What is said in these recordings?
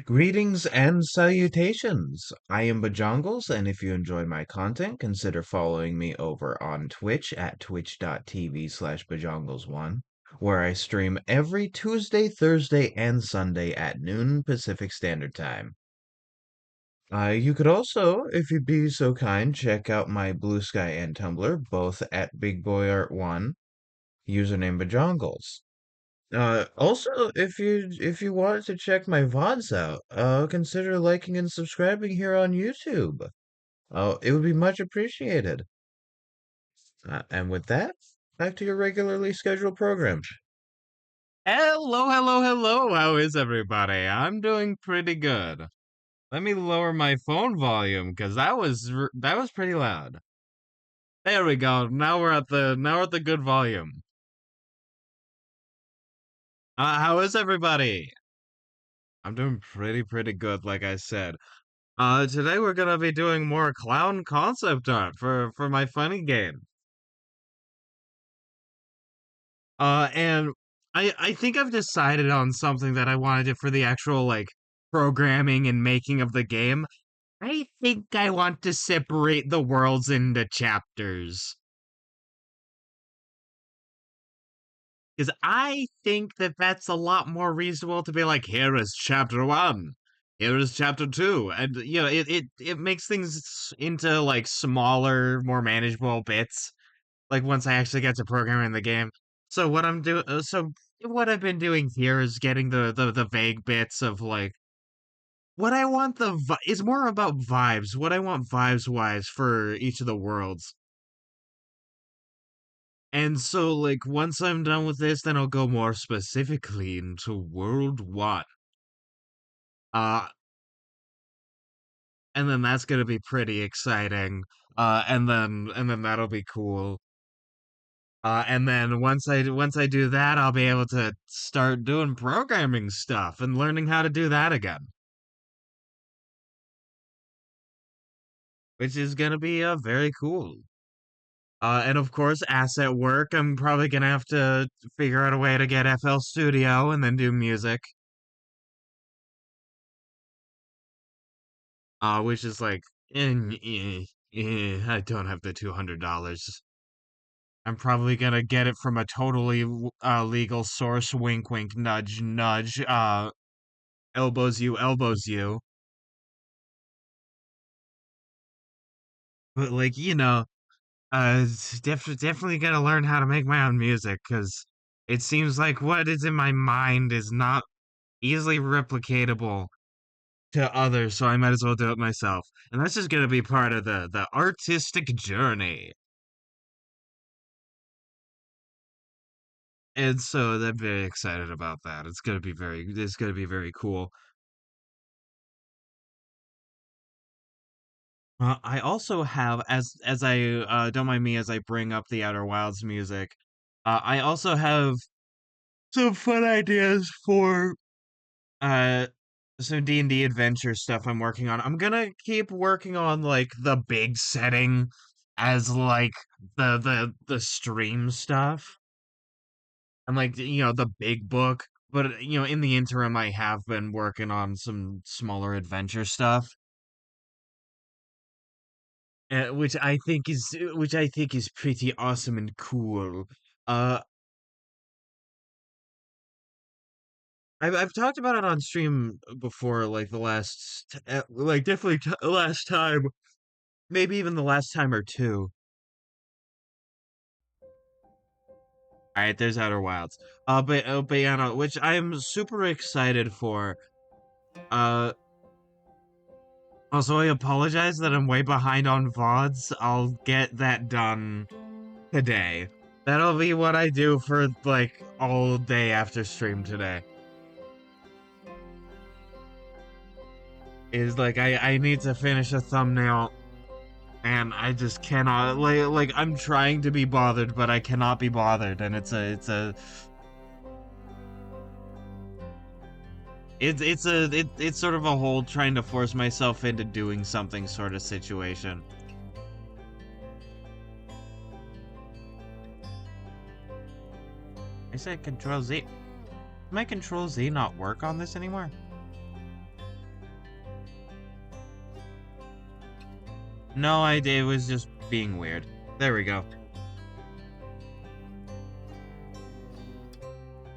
Greetings and salutations. I am Bajongles, and if you enjoy my content, consider following me over on Twitch at twitch.tv/Bajongles1, where I stream every Tuesday, Thursday, and Sunday at noon Pacific Standard Time. You could also, if you'd be so kind, check out my Bluesky and Tumblr, both at BigBoyArt1, username Bajongles. Also, if you wanted to check my VODs out, consider liking and subscribing here on YouTube. It would be much appreciated. And with that, back to your regularly scheduled program. Hello, hello, hello. How is everybody? I'm doing pretty good. Let me lower my phone volume because that was pretty loud. There we go. Now we're at the good volume. How is everybody? I'm doing pretty good, like I said. Today we're gonna be doing more clown concept art for my funny game. And I think I've decided on something that I want to do for the actual like programming and making of the game. I think I want to separate the worlds into chapters. Because I think that that's a lot more reasonable to be like, here is chapter one, here is chapter two. And, it makes things into like smaller, more manageable bits. Like once I actually get to programming the game. So what I've been doing here is getting the vague bits of like, what I want is more about vibes. What I want vibes wise for each of the worlds. And so, like, once I'm done with this, then I'll go more specifically into World 1. Uh, and then that's gonna be pretty exciting. And then that'll be cool. And then once I do that, I'll be able to start doing programming stuff and learning how to do that again. Which is gonna be very cool. And of course, asset work, I'm probably gonna have to figure out a way to get FL Studio and then do music. Which is like, I don't have the $200. I'm probably gonna get it from a totally legal source. Wink, wink, nudge, nudge. Elbows you, elbows you. But like, definitely gotta learn how to make my own music because it seems like what is in my mind is not easily replicatable to others, so I might as well do it myself. And that's just gonna be part of the artistic journey. And so I'm very excited about that. It's gonna be very cool. I also have, as I don't mind me as I bring up the Outer Wilds music. I also have some fun ideas for uh some D&D adventure stuff I'm working on. I'm gonna keep working on like the big setting as like the stream stuff and like the big book. But in the interim, I have been working on some smaller adventure stuff, which I think is pretty awesome and cool. Uh, I've talked about it on stream before, like like definitely last time, maybe even the last time or two. All right, there's Outer Wilds. But yeah, no, which I'm super excited for. Uh, Also, I apologize that I'm way behind on VODs. I'll get that done today. That'll be what I do for like all day after stream today. Is like I need to finish a thumbnail and I just cannot like I'm trying to be bothered but I cannot be bothered and it's sort of a whole trying to force myself into doing something sort of situation. I said Control Z. My Control Z not work on this anymore? No, it was just being weird. There we go.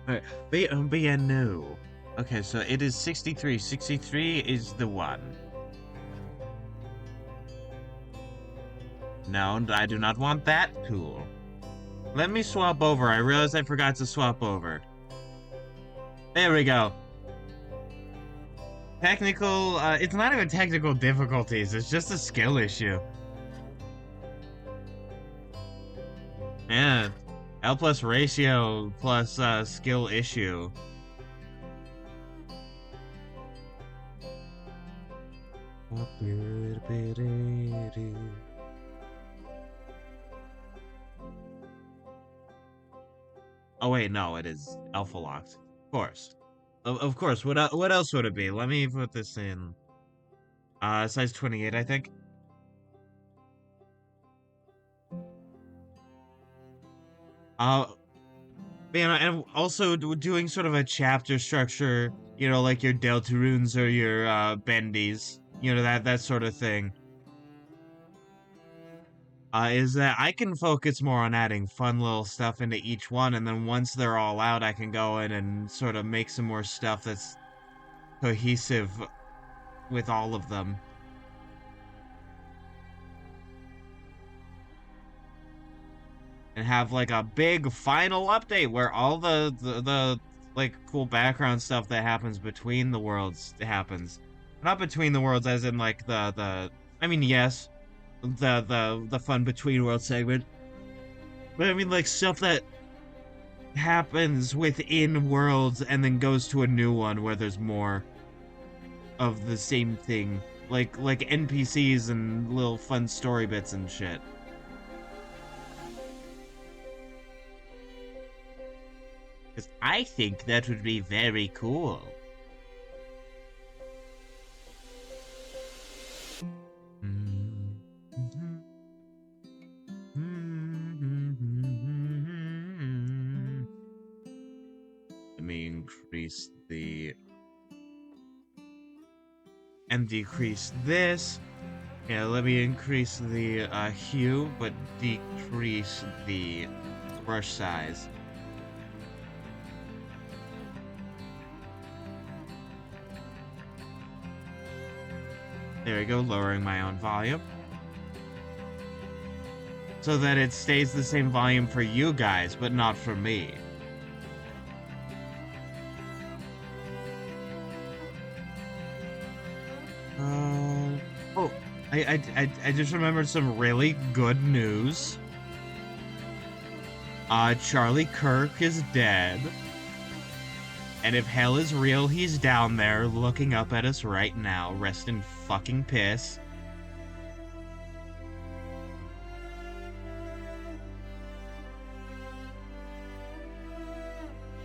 Alright, but yeah, no. Okay, so it is 63. 63 is the one. No, I do not want that tool. Let me swap over. I realized I forgot to swap over. There we go. Technical, it's not even technical difficulties, it's just a skill issue. Yeah. L plus ratio plus skill issue. Oh wait, no, it is alpha locked. Of course. Of course. What else would it be? Let me put this in. Size 28, I think. Uh, and also doing sort of a chapter structure, you know, like your Deltarunes or your Bendies, you know, that sort of thing. Is that I can focus more on adding fun little stuff into each one, and then once they're all out, I can go in and sort of make some more stuff that's cohesive with all of them. And have like a big final update where all the like cool background stuff that happens between the worlds happens. Not between the worlds as in like the I mean yes, the fun between world segment. But I mean like stuff that happens within worlds and then goes to a new one where there's more of the same thing. Like NPCs and little fun story bits and shit. Because I think that would be very cool. Let me increase the and decrease this. Yeah, let me increase the hue, but decrease the brush size. There we go, lowering my own volume. So that it stays the same volume for you guys, but not for me. Oh, I just remembered some really good news. Charlie Kirk is dead. And if hell is real, he's down there looking up at us right now, rest in fucking piss.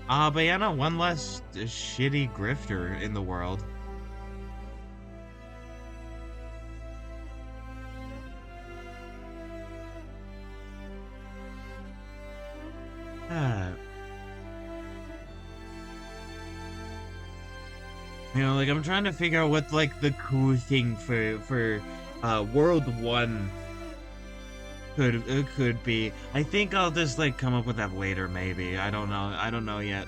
But yeah, no, one less shitty grifter in the world. You know, like I'm trying to figure out what like the cool thing for World 1 could be. I think I'll just like come up with that later maybe. I don't know. I don't know yet.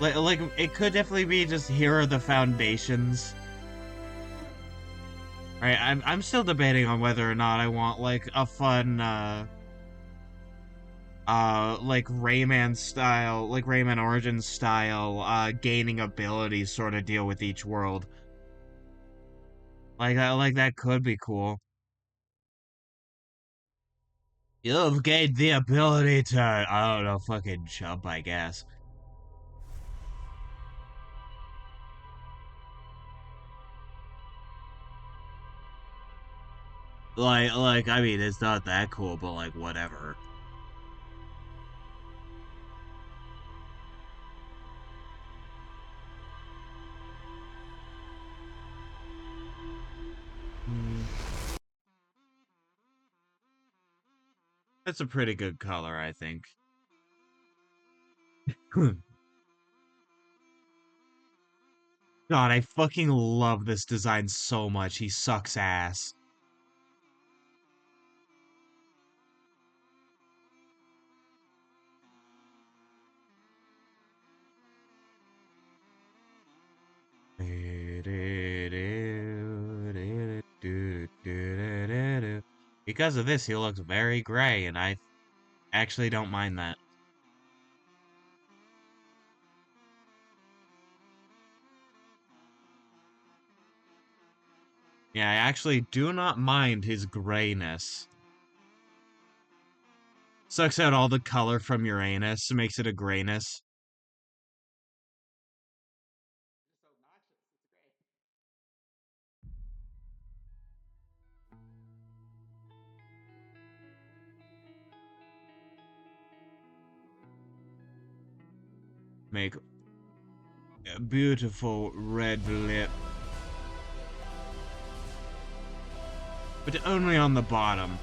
Like it could definitely be just here are the foundations. Right, I'm still debating on whether or not I want like a fun like Rayman style, like Rayman Origins style gaining abilities sort of deal with each world. Like that could be cool. You've gained the ability to I don't know, fucking jump, I guess. Like I mean it's not that cool, but like whatever. Hmm. That's a pretty good color, I think. God, I fucking love this design so much. He sucks ass. Because of this, he looks very gray, and I actually don't mind that. Yeah, I actually do not mind his grayness. Sucks out all the color from Uranus, makes it a grayness. Make a beautiful red lip. But only on the bottom.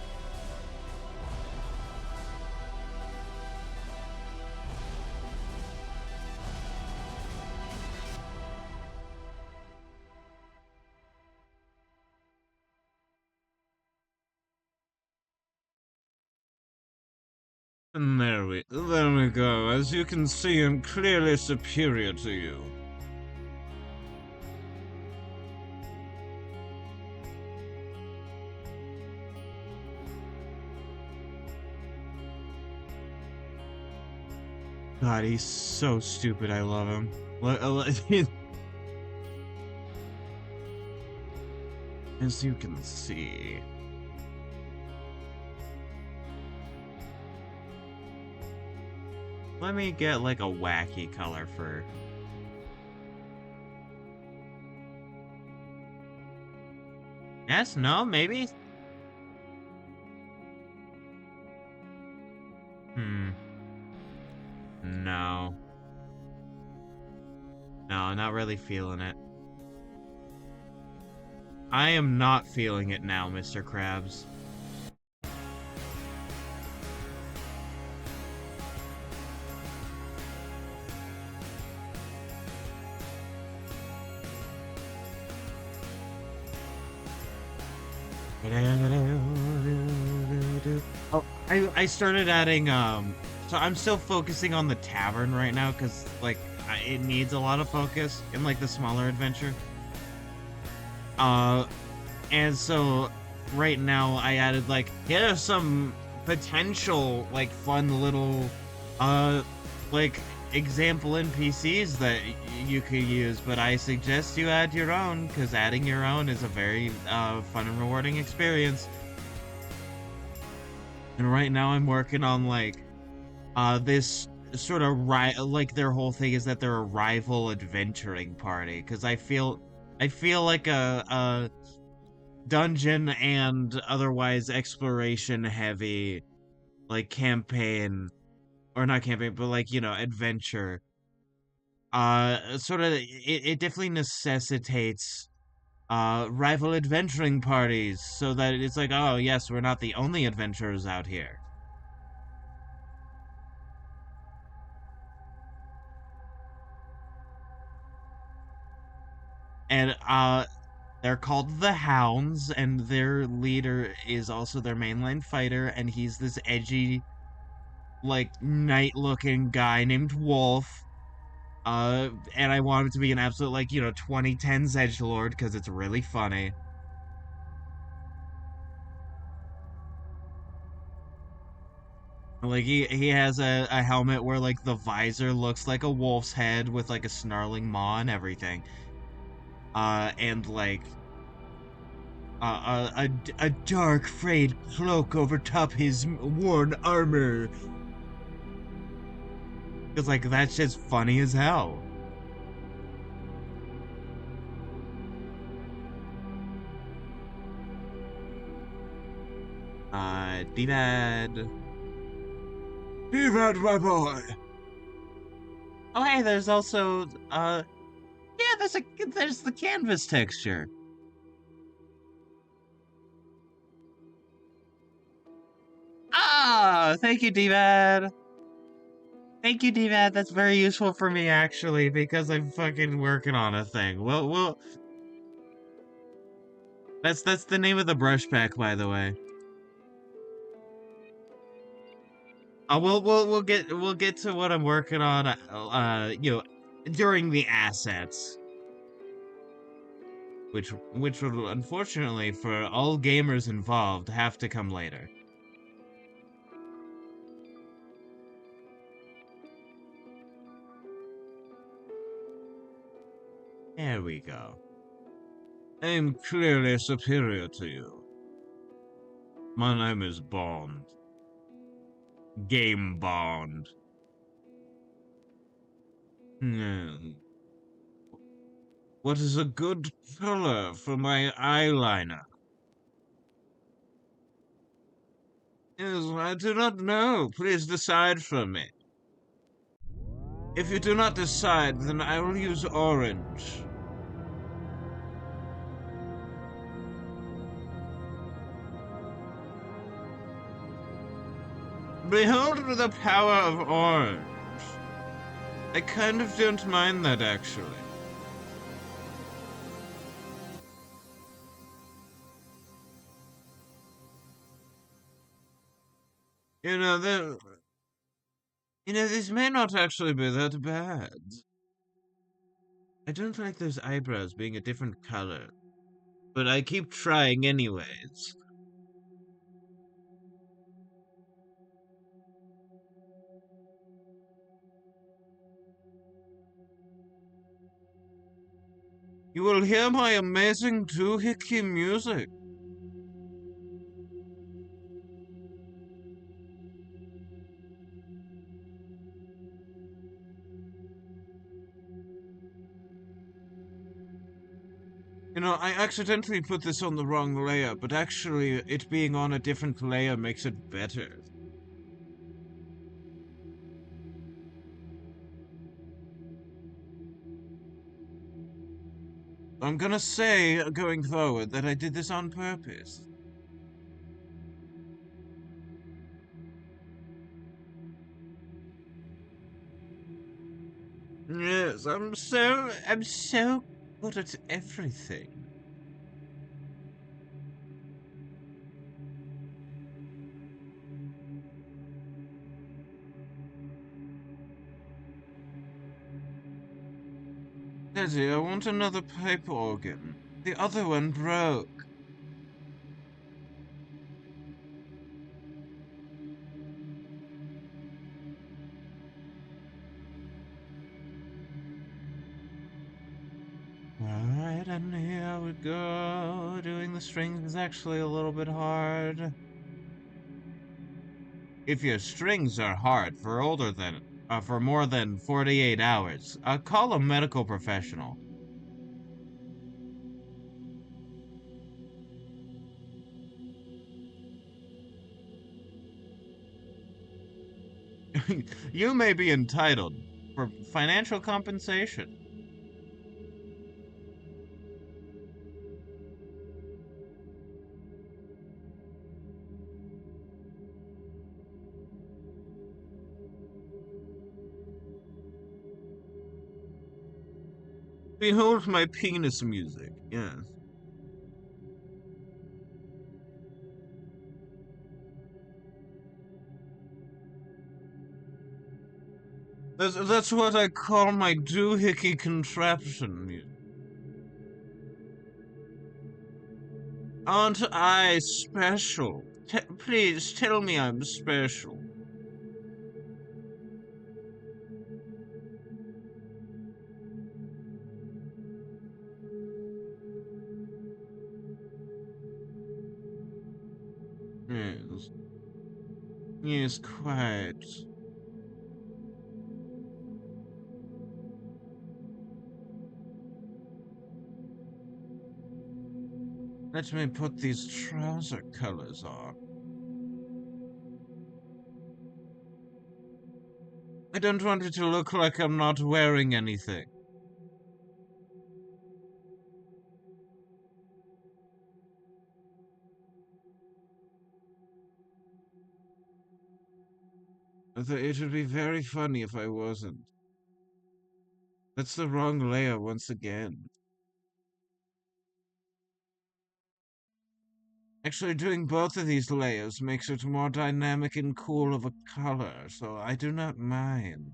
And there we go. As you can see, I'm clearly superior to you. God, he's so stupid. I love him. As you can see. Let me get like a wacky color for... Yes? No? Maybe? No. No, not really feeling it. I am not feeling it now, Mr. Krabs. Oh, I started adding, so I'm still focusing on the tavern right now, because, like, it needs a lot of focus in, like, the smaller adventure. And so, right now, I added, like, here's some potential, like, fun little, like, example NPCs that you could use, but I suggest you add your own, because adding your own is a very, fun and rewarding experience. And right now I'm working on, like, this sort of like their whole thing is that they're a rival adventuring party, because I feel like a dungeon and otherwise exploration heavy, like, campaign, or not campaign, but, like, adventure, sort of, it definitely necessitates rival adventuring parties, so that it's like, oh yes, we're not the only adventurers out here. And they're called the Hounds, and their leader is also their mainline fighter, and he's this edgy, like, knight-looking guy named Wolf. And I want him to be an absolute, like, 2010s edgelord, because it's really funny. Like, he has a helmet where, like, the visor looks like a wolf's head with, like, a snarling maw and everything. And, like, a dark frayed cloak over top his worn armor. Because, like, that's just funny as hell. D-Bad. D-Bad, my boy! Oh, hey, there's also, yeah, there's the canvas texture. Ah, thank you, D-Bad. Thank you, D-Mad. That's very useful for me, actually, because I'm fucking working on a thing. That's the name of the brush pack, by the way. We'll get to what I'm working on. During the assets, which will unfortunately for all gamers involved have to come later. There we go. I'm clearly superior to you. My name is Bond. Game Bond. Hmm. What is a good color for my eyeliner? Yes, I do not know. Please decide for me. If you do not decide, then I will use orange. Behold the power of orange. I kind of don't mind that, actually. You know, this may not actually be that bad. I don't like those eyebrows being a different color, but I keep trying anyways. You will hear my amazing doohickey music. You know, I accidentally put this on the wrong layer, but actually, it being on a different layer makes it better. I'm gonna say, going forward, that I did this on purpose. Yes, I'm so good at everything. Daddy, I want another pipe organ. The other one broke. Alright, and here we go. Doing the strings is actually a little bit hard. If your strings are hard for more than 48 hours, call a medical professional. You may be entitled for financial compensation. Behold my penis music. Yes. That's what I call my doohickey contraption music. Aren't I special? Please tell me I'm special. Yes. Yes, quite. Let me put these trouser colors on. I don't want it to look like I'm not wearing anything. It would be very funny if I wasn't. That's the wrong layer once again. Actually, doing both of these layers makes it more dynamic and cool of a color, so I do not mind.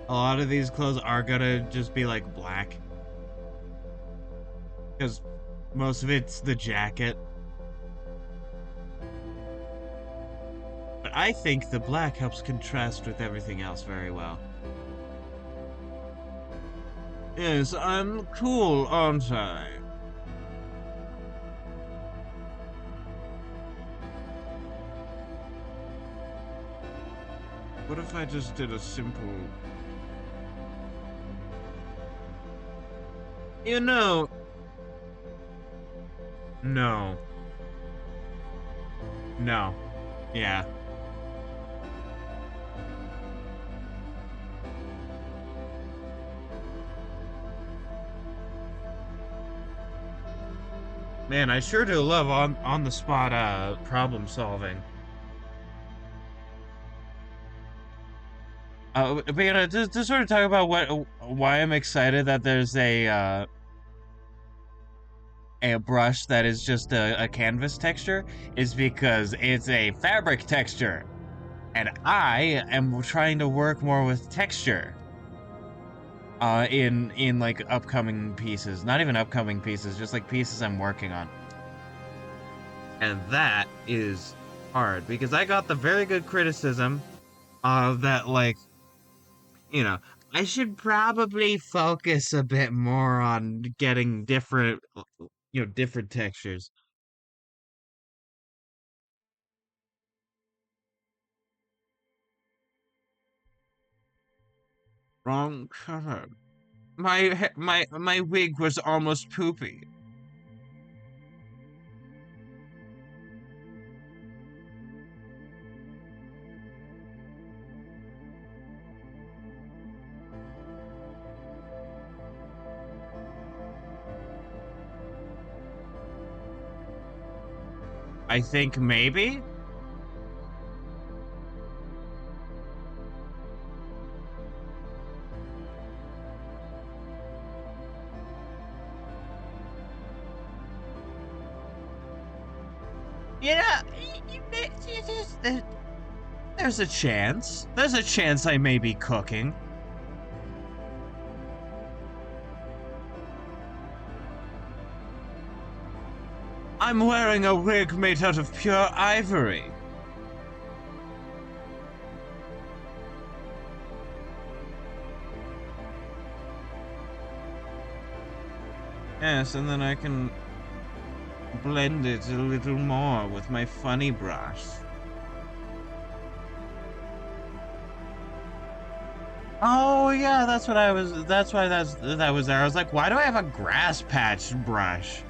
A lot of these clothes are gonna just be like black. Because most of it's the jacket. But I think the black helps contrast with everything else very well. Yes, I'm cool, aren't I? What if I just did a simple... You know... No. No. Yeah. Man, I sure do love on the spot problem solving. But you know, to sort of talk about why I'm excited that there's a brush that is just a canvas texture is because it's a fabric texture, and I am trying to work more with texture. In like upcoming pieces, not even upcoming pieces, just like pieces I'm working on. And that is hard because I got the very good criticism of that, like, you know, I should probably focus a bit more on getting different, different textures. Wrong color. My wig was almost poopy. I think maybe. You know, there's a chance. There's a chance I may be cooking. I'm wearing a wig made out of pure ivory. Yes, and then I can blend it a little more with my funny brush. Oh yeah, that's what I was. That's why that was there. I was like, why do I have a grass patch brush?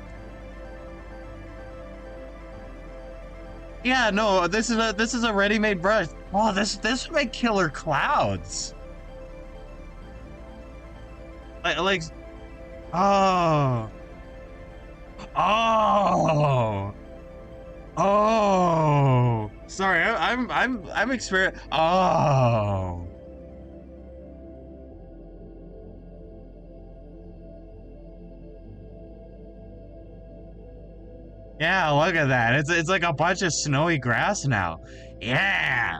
Yeah, no, this is a ready-made brush. Oh, this would make killer clouds. Like oh oh oh. Sorry, I'm exper. Oh. Yeah, look at that. It's like a bunch of snowy grass now. Yeah.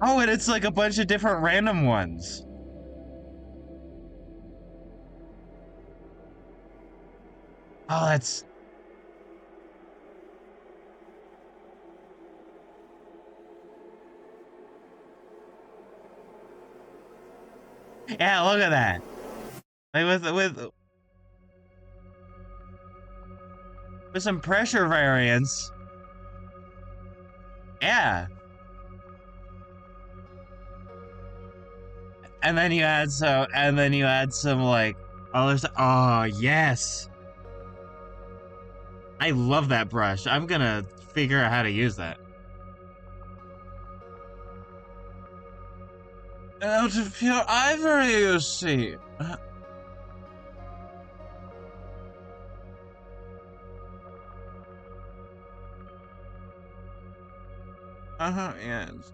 Oh, and it's like a bunch of different random ones. Oh, that's yeah. Look at that. Like with some pressure variance. Yeah. and then you add some like other stuff. Oh yes, I love that brush. I'm gonna figure out how to use that. Out of pure ivory, you see. Yes.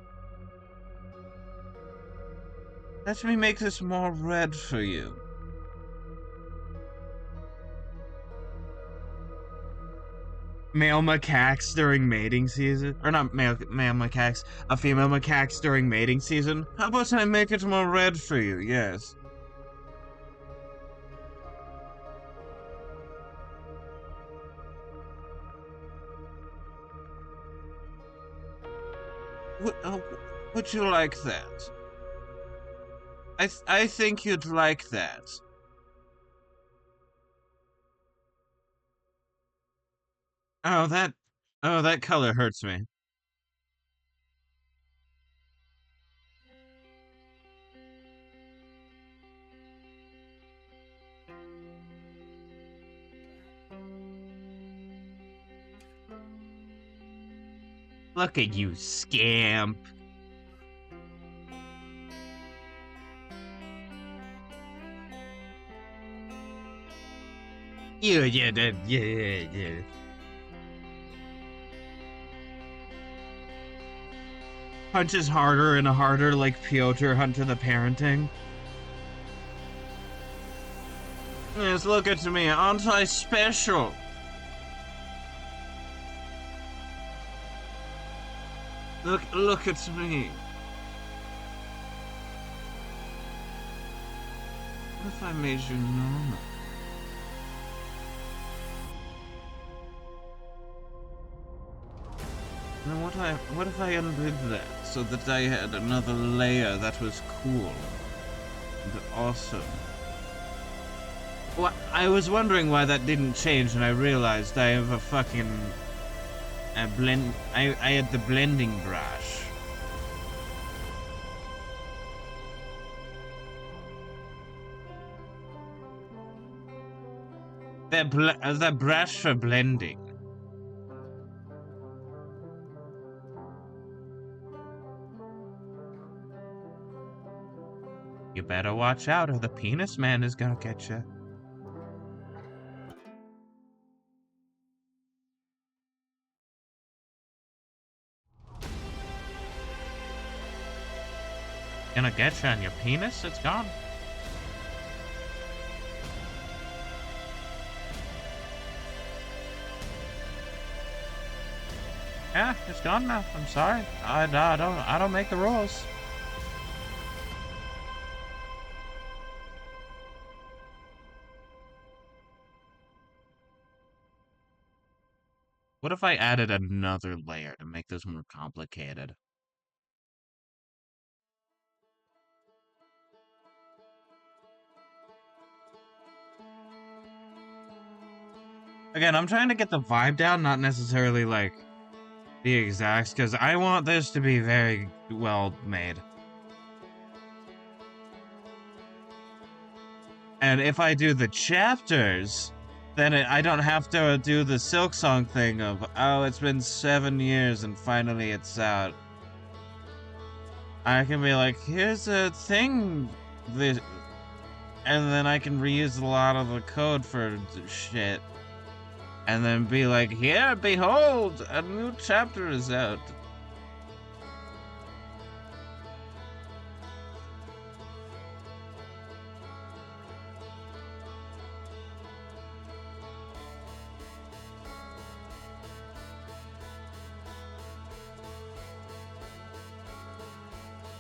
Let me make this more red for you. Male macaques during mating season, or not male macaques, a female macaques during mating season. How about I make it more red for you? Yes. Would you like that? I think you'd like that. Oh, that color hurts me. Look at you, scamp. Yeah. Punches harder and harder like Piotr Hunter the Parenting. Yes, look at me, aren't I special? Look at me. What if I made you normal? Now what if I undid that so that I had another layer that was cool and awesome? Well, I was wondering why that didn't change, and I realized I have a fucking blend. I had the blending brush. The brush for blending. You better watch out, or the penis man is gonna get you. Gonna get you on your penis? It's gone. Yeah, it's gone now. I'm sorry. I don't make the rules. What if I added another layer to make this more complicated? Again, I'm trying to get the vibe down, not necessarily like the exacts, because I want this to be very well made. And if I do the chapters, then I don't have to do the Silk Song thing of, oh, it's been 7 years and finally it's out. I can be like, here's a thing, and then I can reuse a lot of the code for shit. And then be like, here, behold, a new chapter is out.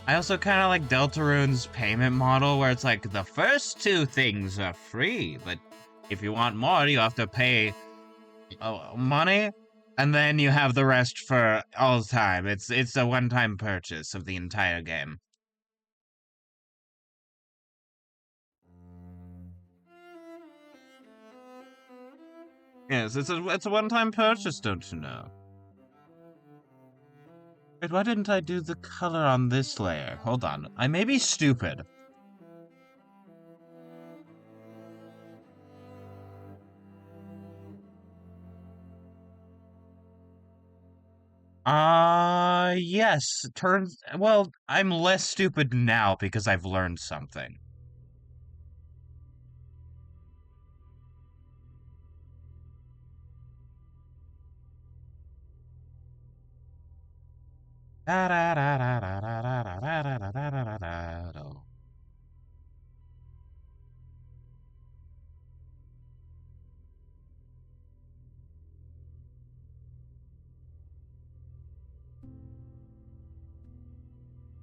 I also kind of like Deltarune's payment model, where it's like the first 2 things are free, but if you want more, you have to pay money, and then you have the rest for all time. It's a one-time purchase of the entire game. Yes, it's a one-time purchase, don't you know? Wait, why didn't I do the color on this layer? Hold on. I may be stupid, Yes. Well, I'm less stupid now because I've learned something.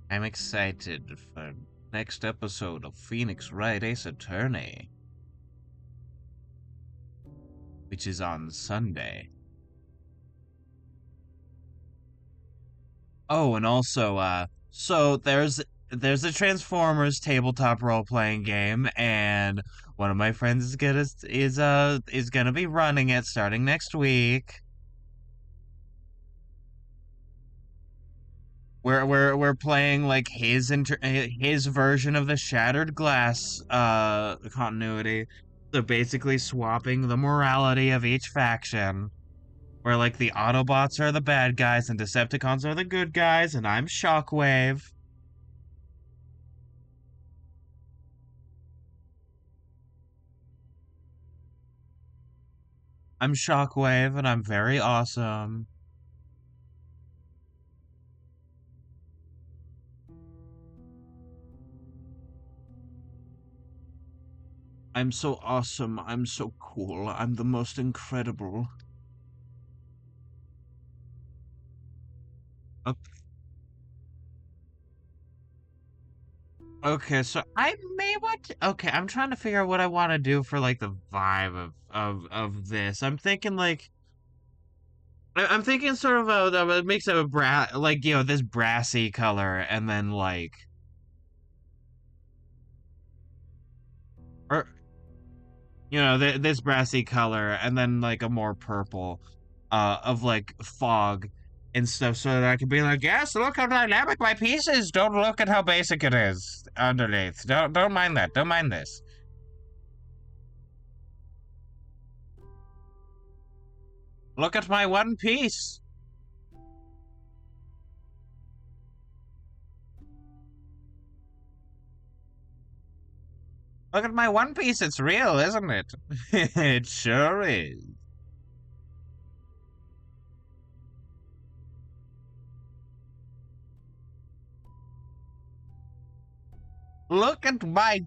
I'm excited for next episode of Phoenix Wright Ace Attorney, which is on Sunday. Oh, and also, so there's a Transformers tabletop role playing game, and one of my friends is gonna be running it starting next week. We're playing like his version of the Shattered Glass continuity. So basically swapping the morality of each faction. Where like the Autobots are the bad guys and Decepticons are the good guys, and I'm Shockwave. I'm Shockwave and I'm very awesome. I'm so awesome. I'm so cool. I'm the most incredible. Okay, so I may want to, okay, I'm trying to figure out what I want to do for like the vibe of this. I'm thinking like I'm thinking sort of a mix of a like this brassy color and then like or this brassy color and then like a more purple of like fog and stuff so that I can be like, yes, look how dynamic my piece is. Don't look at how basic it is underneath. Don't mind that. Don't mind this. Look at my one piece. Look at my one piece. It's real, isn't it? It sure is. Look at my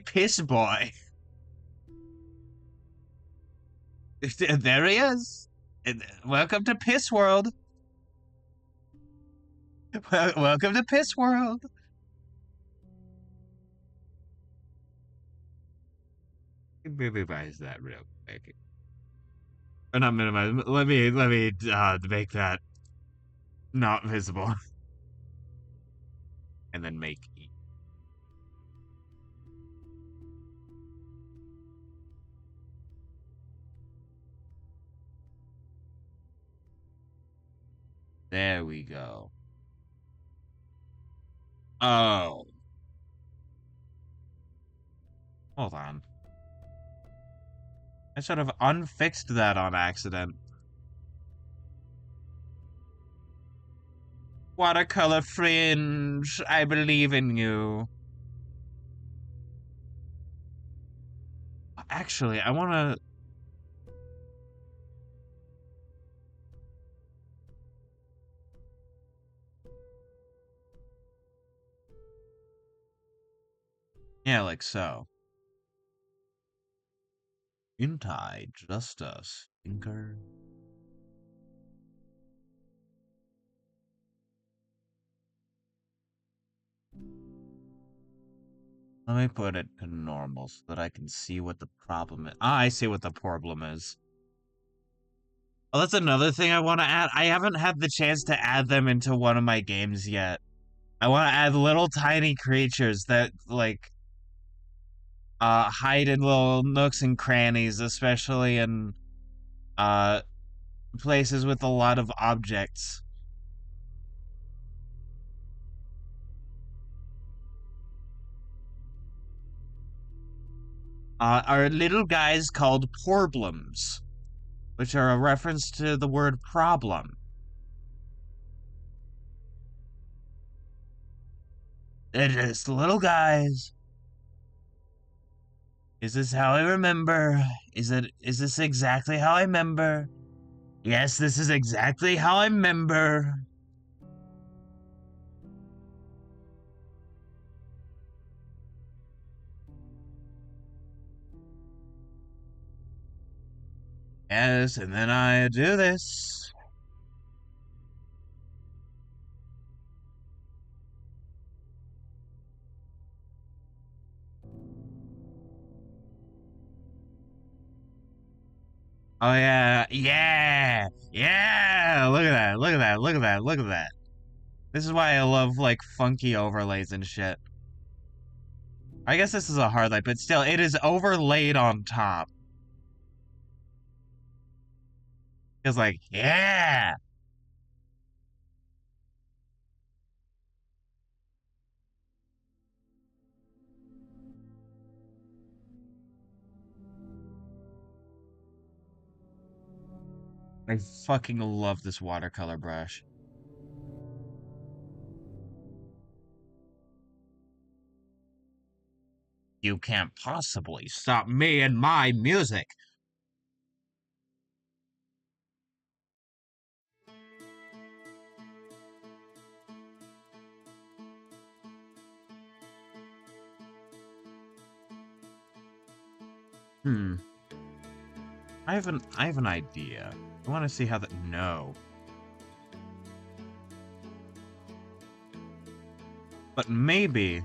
piss boy. There he is. Welcome to Piss World. Welcome to Piss World. Minimize that real quick. Or not minimize. Let me make that not visible, and then make. There we go. Oh, hold on. I sort of unfixed that on accident. Watercolor fringe. I believe in you. Actually, I want to. Yeah, like so. Ain't I just a stinker? Let me put it to normal so that I can see what the problem is. Ah, I see what the problem is. Oh, that's another thing I want to add. I haven't had the chance to add them into one of my games yet. I want to add little tiny creatures that like hide in little nooks and crannies, especially in uh places with a lot of objects. Are little guys called porblums, which are a reference to the word problem. They're just little guys. Is this how I remember? Is this exactly how I remember? Yes, this is exactly how I remember. Yes, and then I do this. Oh yeah, yeah, yeah! Look at that, look at that, look at that, look at that. This is why I love like funky overlays and shit. I guess this is a hard light, but still, it is overlaid on top. It's like, yeah! I fucking love this watercolor brush. You can't possibly stop me and my music. Hmm. I have an idea. I want to see how that. No. But maybe.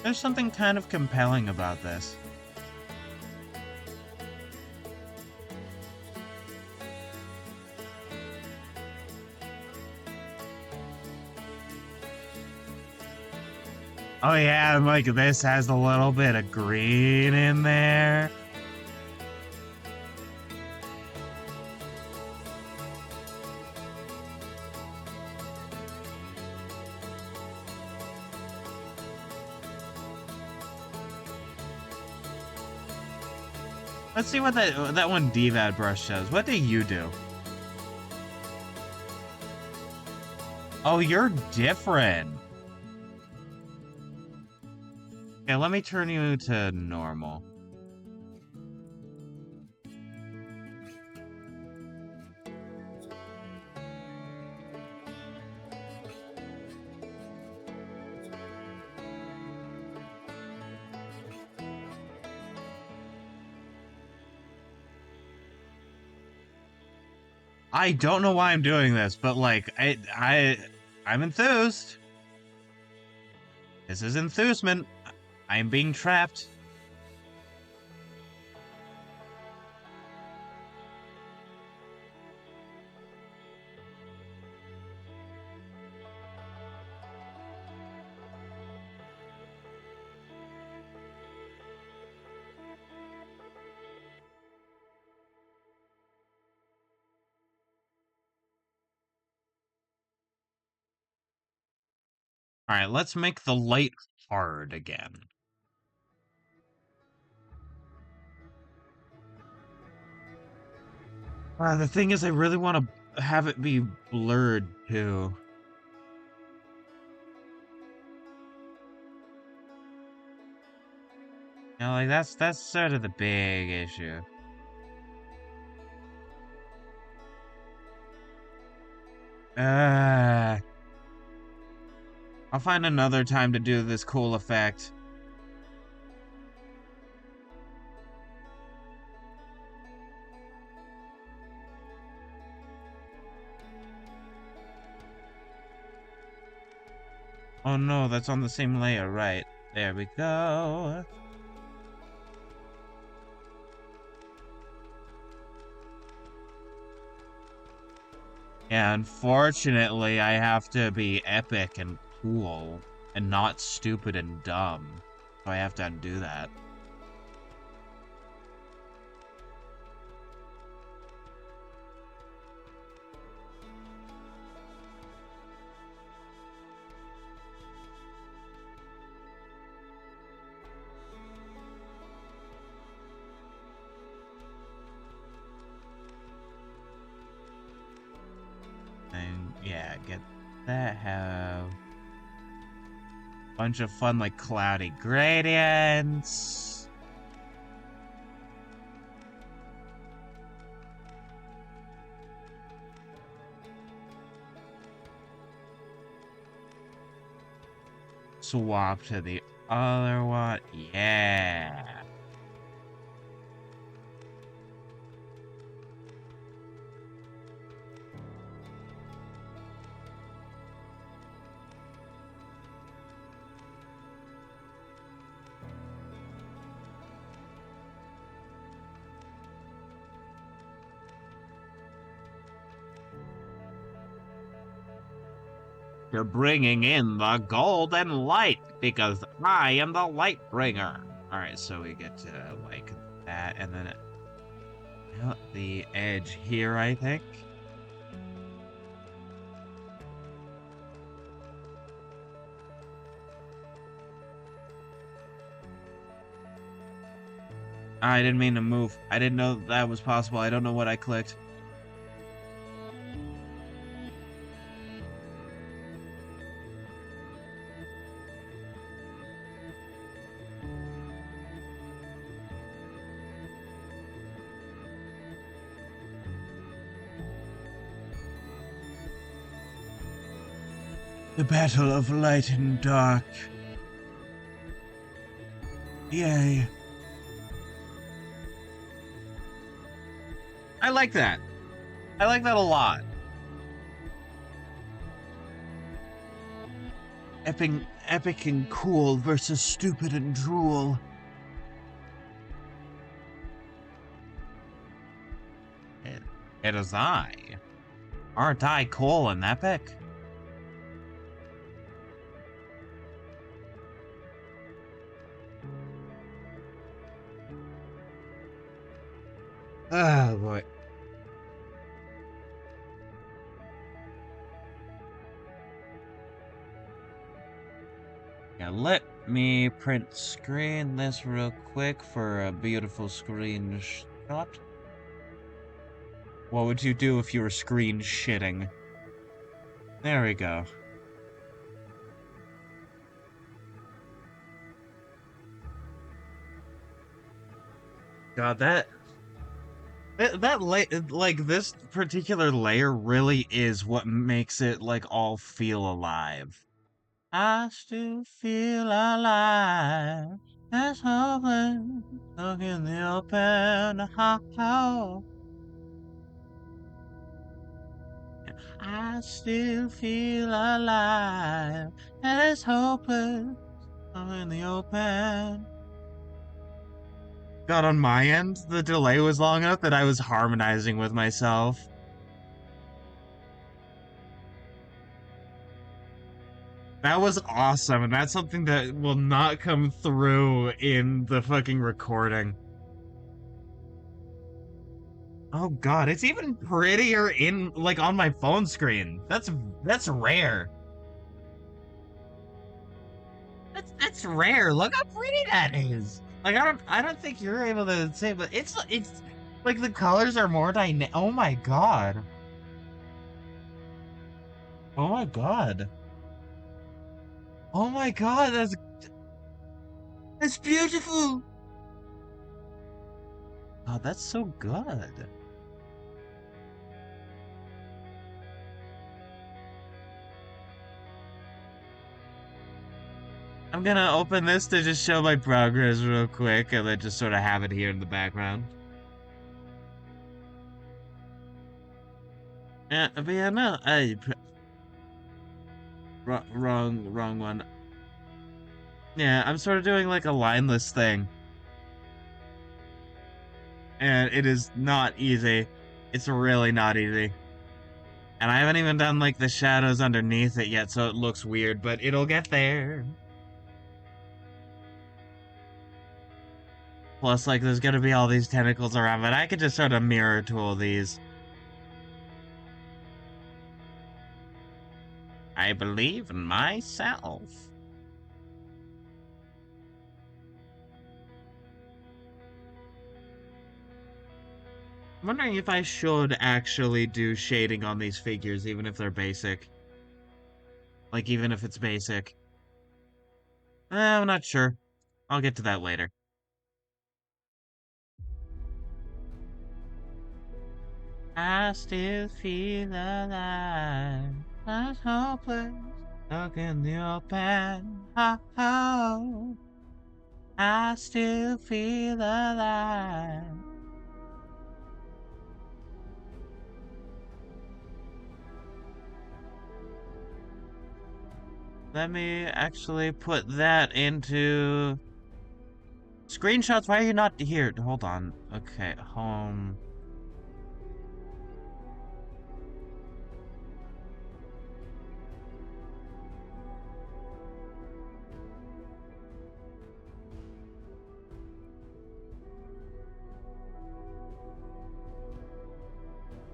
There's something kind of compelling about this. Oh yeah, like this has a little bit of green in there. Let's see what that one DVAD brush does. What do you do? Oh, you're different. Okay, let me turn you to normal. I don't know why I'm doing this, but like I'm enthused. This is enthusement. I'm being trapped. All right, let's make the light hard again. The thing is, I really want to have it be blurred too. You know, like that's sort of the big issue. Uh, I'll find another time to do this cool effect. Oh no, that's on the same layer, right? There we go. Yeah, unfortunately, I have to be epic and cool, and not stupid and dumb. So I have to undo that. yeah, get that, have a bunch of fun, like, cloudy gradients. Swap to the other one. Yeah. You're bringing in the golden light because I am the light bringer. All right, so we get to like that, and then out the edge here, I think. I didn't mean to move. I didn't know that was possible. I don't know what I clicked. The battle of light and dark. Yay. I like that. I like that a lot. Epic and cool versus stupid and drool. It is I. Aren't I cool and epic? Oh boy. Yeah, let me print screen this real quick for a beautiful screenshot. What would you do if you were screen shitting? There we go. God, like this particular layer really is what makes it like all feel alive. I still feel alive. That's hoping, look in the open. Ha ha. I still feel alive. There's hoping, look in the open. God, on my end, the delay was long enough that I was harmonizing with myself. That was awesome, and that's something that will not come through in the fucking recording. Oh god, it's even prettier in like on my phone screen. That's rare. That's rare. Look how pretty that is. Like I don't think you're able to say, but it's like the colors are more dynamic. Oh my god. Oh my god. Oh my god, that's beautiful. Oh, that's so good. I'm gonna open this to just show my progress real quick and then just sort of have it here in the background. Yeah, but yeah, no, wrong one. Yeah, I'm sort of doing like a lineless thing. And it is not easy. It's really not easy. And I haven't even done like the shadows underneath it yet, so it looks weird, but it'll get there. Plus, like, there's gonna be all these tentacles around, but I could just sort of mirror tool these. I believe in myself. I'm wondering if I should actually do shading on these figures, even if they're basic. Like, even if it's basic. I'm not sure. I'll get to that later. I still feel alive. I'm hopeless. Stuck in the open. Oh, I still feel alive. Let me actually put that into screenshots. Why are you not here? Hold on. Okay, home.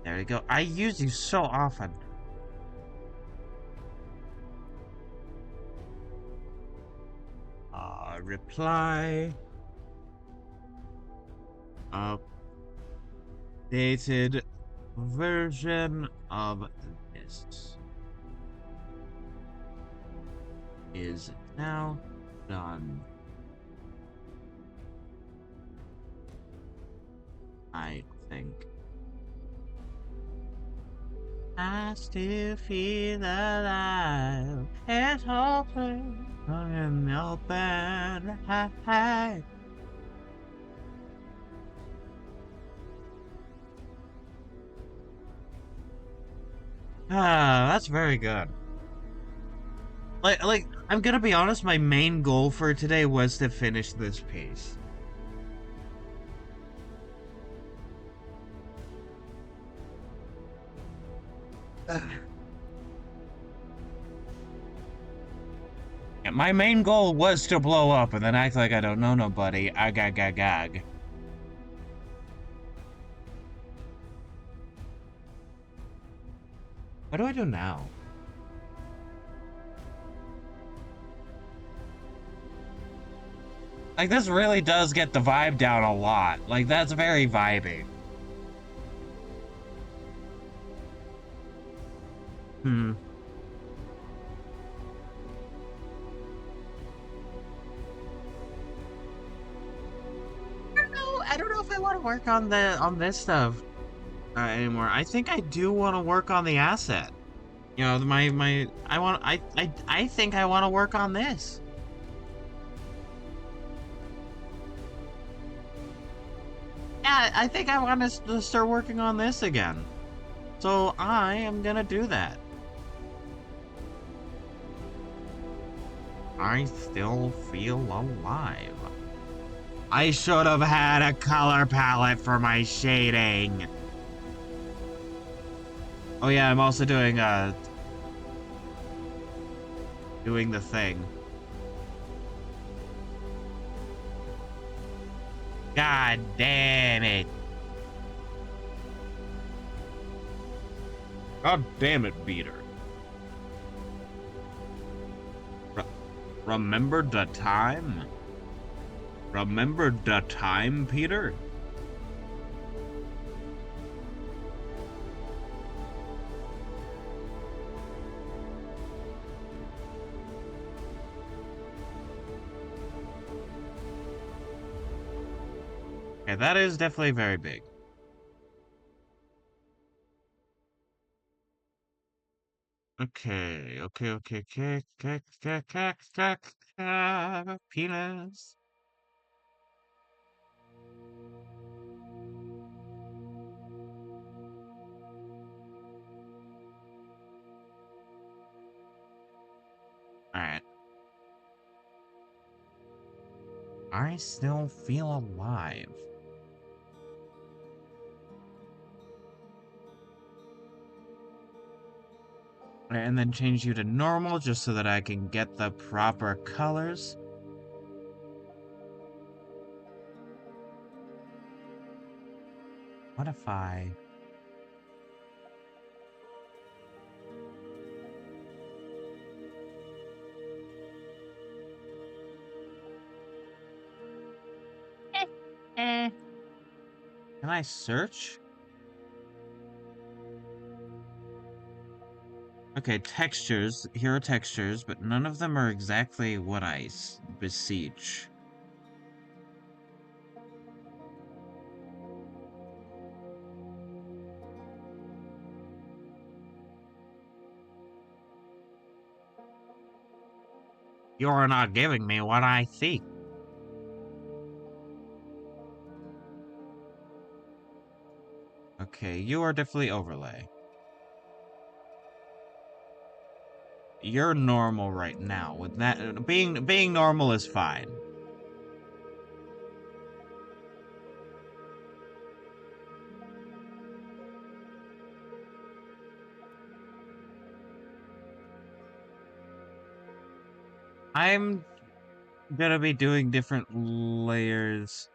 There we go. I use you so often. Reply. Updated version of this is now done. I think. I still feel alive. It's hopeless. I'm in the open. Hi. Ah, that's very good. Like, I'm gonna be honest, my main goal for today was to finish this piece. Yeah, my main goal was to blow up and then act like I don't know nobody. Agag. What do I do now? Like, this really does get the vibe down a lot. Like, that's very vibey. Hmm. I don't know if I want to work on this stuff anymore. I think I do want to work on the asset. You know, I think I want to work on this. Yeah, I think I want to start working on this again. So I am gonna do that. I still feel alive. I should have had a color palette for my shading. Oh yeah, I'm also doing the thing. God damn it. God damn it, Peter. Remember the time? Remember the time, Peter? Okay, that is definitely very big. Okay. Penis. Alright. I still feel alive. And then change you to normal just so that I can get the proper colors. What if I... Can I search? Okay, textures. Here are textures, but none of them are exactly what I beseech. You're not giving me what I seek. Okay, you are definitely overlay. You're normal right now. With that, being normal is fine. I'm gonna be doing different layers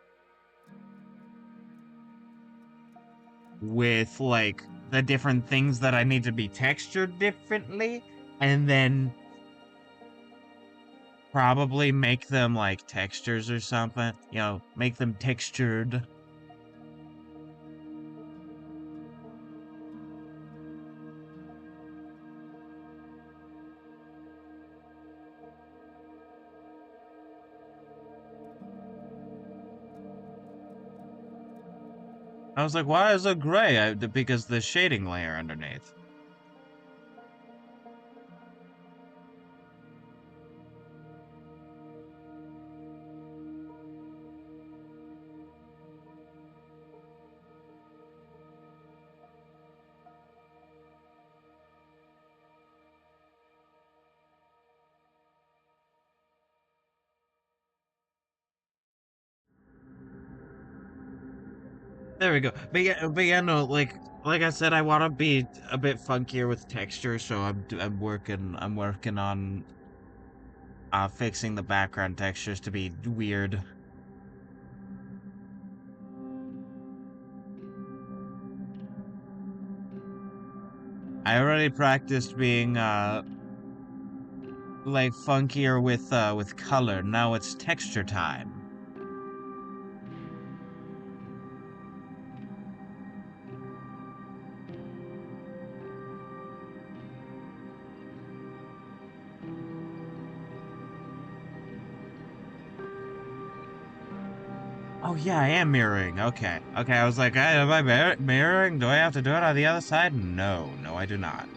with like the different things that I need to be textured differently, and then probably make them like textures or something. You know, make them textured. I was like, why is it gray? Because the shading layer underneath. There we go. But yeah, no, like I said, I want to be a bit funkier with texture, so I'm working on fixing the background textures to be weird. I already practiced being like funkier with color. Now it's texture time. Oh yeah, I am mirroring. Okay, okay. I was like, hey, am I mirroring? Do I have to do it on the other side? No, no, I do not.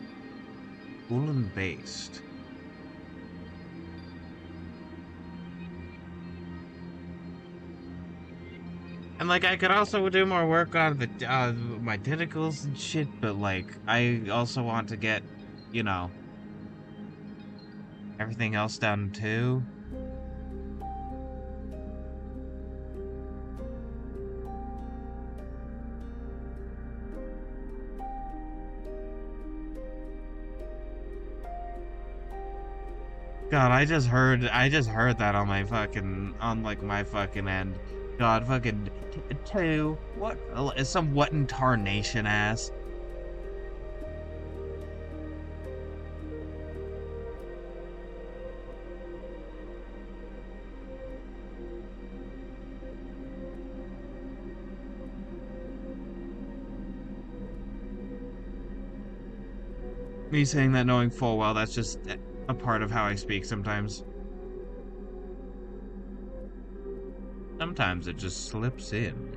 Woolen based. And like, I could also do more work on the my tentacles and shit, but like, I also want to get, you know, everything else done too. God, I just heard that on my fucking, on like my fucking end. God, fucking two. What? Some what in tarnation ass. Me saying that knowing full well that's just a part of how I speak sometimes. Sometimes it just slips in.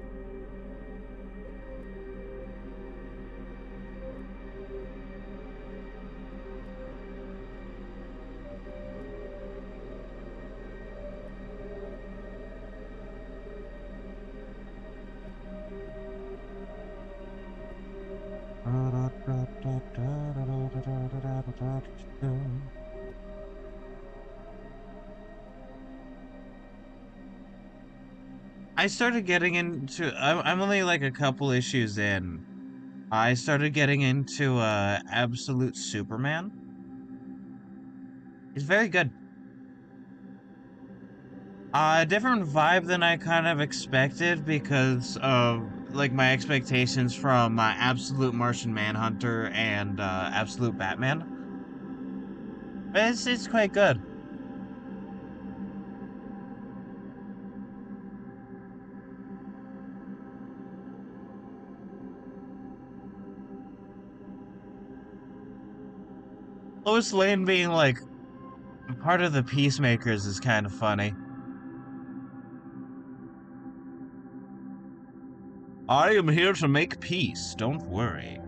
I started getting into. I'm only like a couple issues in. I started getting into Absolute Superman. It's very good. A different vibe than I kind of expected because of like my expectations from Absolute Martian Manhunter and Absolute Batman. But it's quite good. Lois Lane being like part of the Peacemakers is kind of funny. I am here to make peace, don't worry.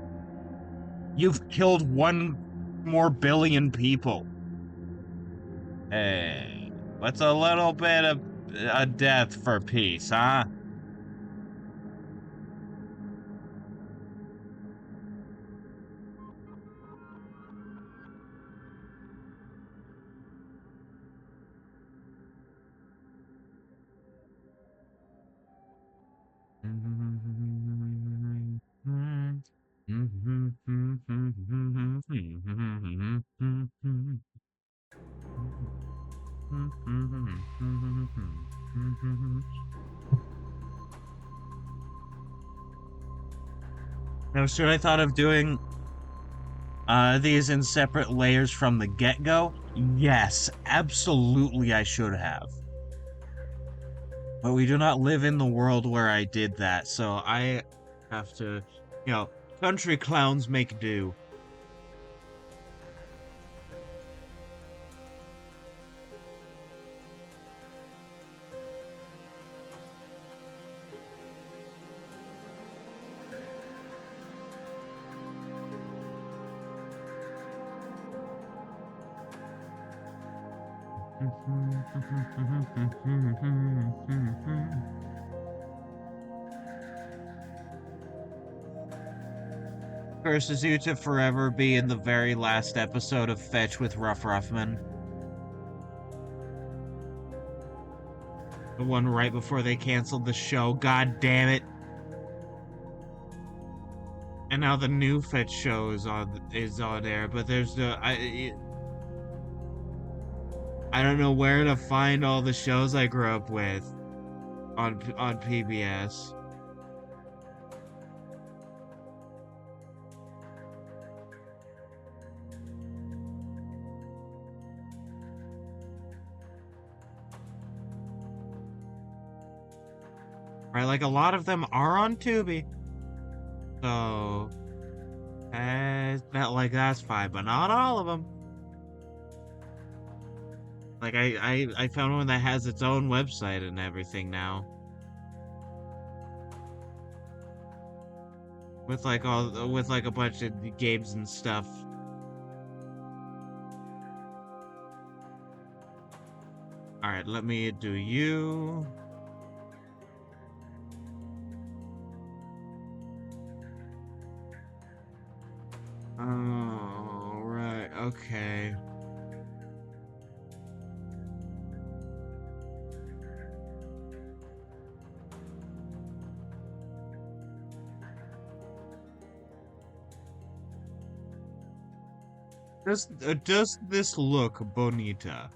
You've killed 1 more billion people. Hey, what's a little bit of a death for peace, huh? Now, should I thought of doing these in separate layers from the get-go? Yes, absolutely I should have. But we do not live in the world where I did that, so I have to, country clowns make do. Curses you to forever be in the very last episode of Fetch with Ruff Ruffman. The one right before they canceled the show, god damn it. And now the new Fetch show is on air, but there's I don't know where to find all the shows I grew up with on PBS. Right, like a lot of them are on Tubi. So, that's fine, but not all of them. Like I found one that has its own website and everything now. With like a bunch of games and stuff. Alright, let me do you. Oh, right, okay. Does this look bonita?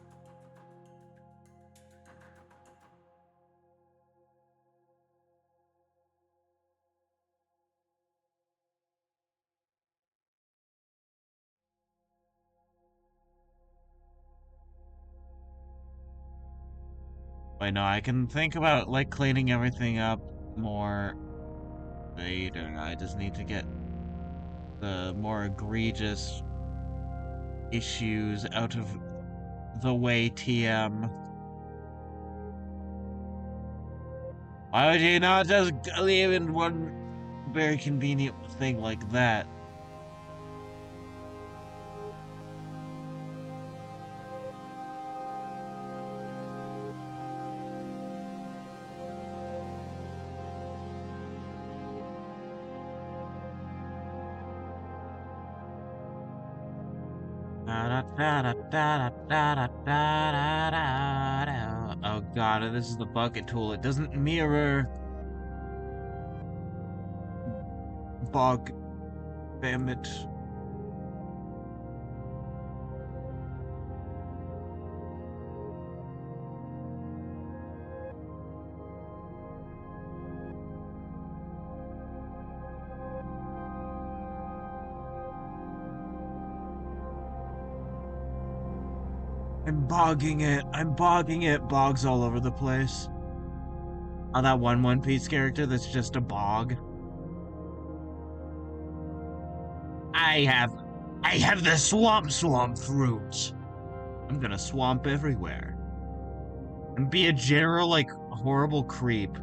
Wait, no, I can think about like cleaning everything up more later. I just need to get the more egregious issues out of the way, TM. Why would you not just leave in one very convenient thing like that? Oh god, this is the bucket tool. It doesn't mirror. Bug. Damn it. I'm bogging it. I'm bogging it. Bogs all over the place. Oh, that One Piece character that's just a bog. I have I have the swamp fruit. I'm gonna swamp everywhere. And be a general, like, horrible creep.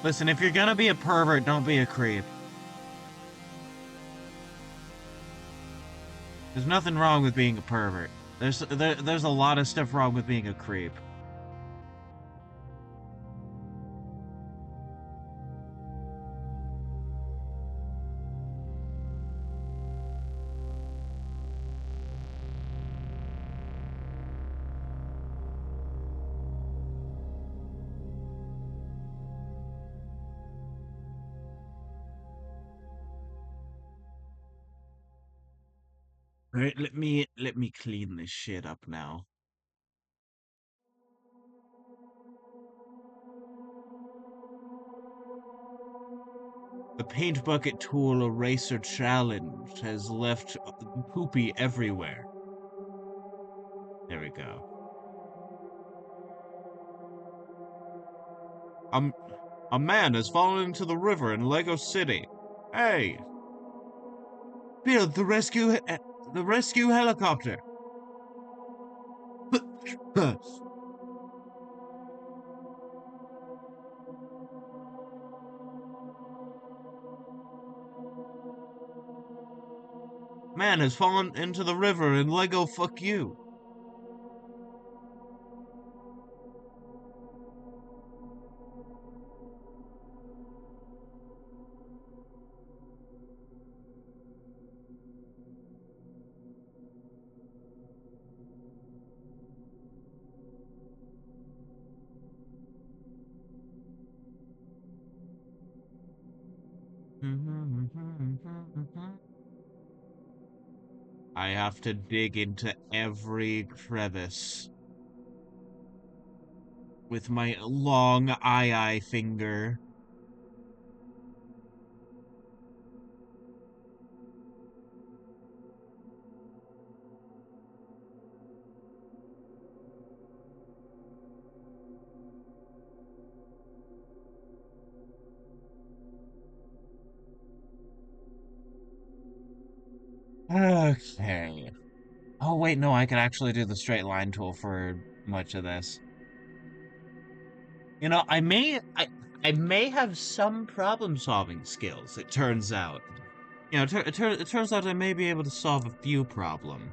Listen, if you're gonna be a pervert, don't be a creep. There's nothing wrong with being a pervert. There's a lot of stuff wrong with being a creep. Alright, let me clean this shit up now. The paint bucket tool eraser challenge has left poopy everywhere. There we go. Um, a man has fallen into the river in Lego City. Hey, build the rescue helicopter. Man has fallen into the river in Lego fuck you. I have to dig into every crevice with my long eye finger. Okay. Oh wait, no, I can actually do the straight line tool for much of this. You know, I may have some problem solving skills, it turns out. You know, it turns out I may be able to solve a few problems.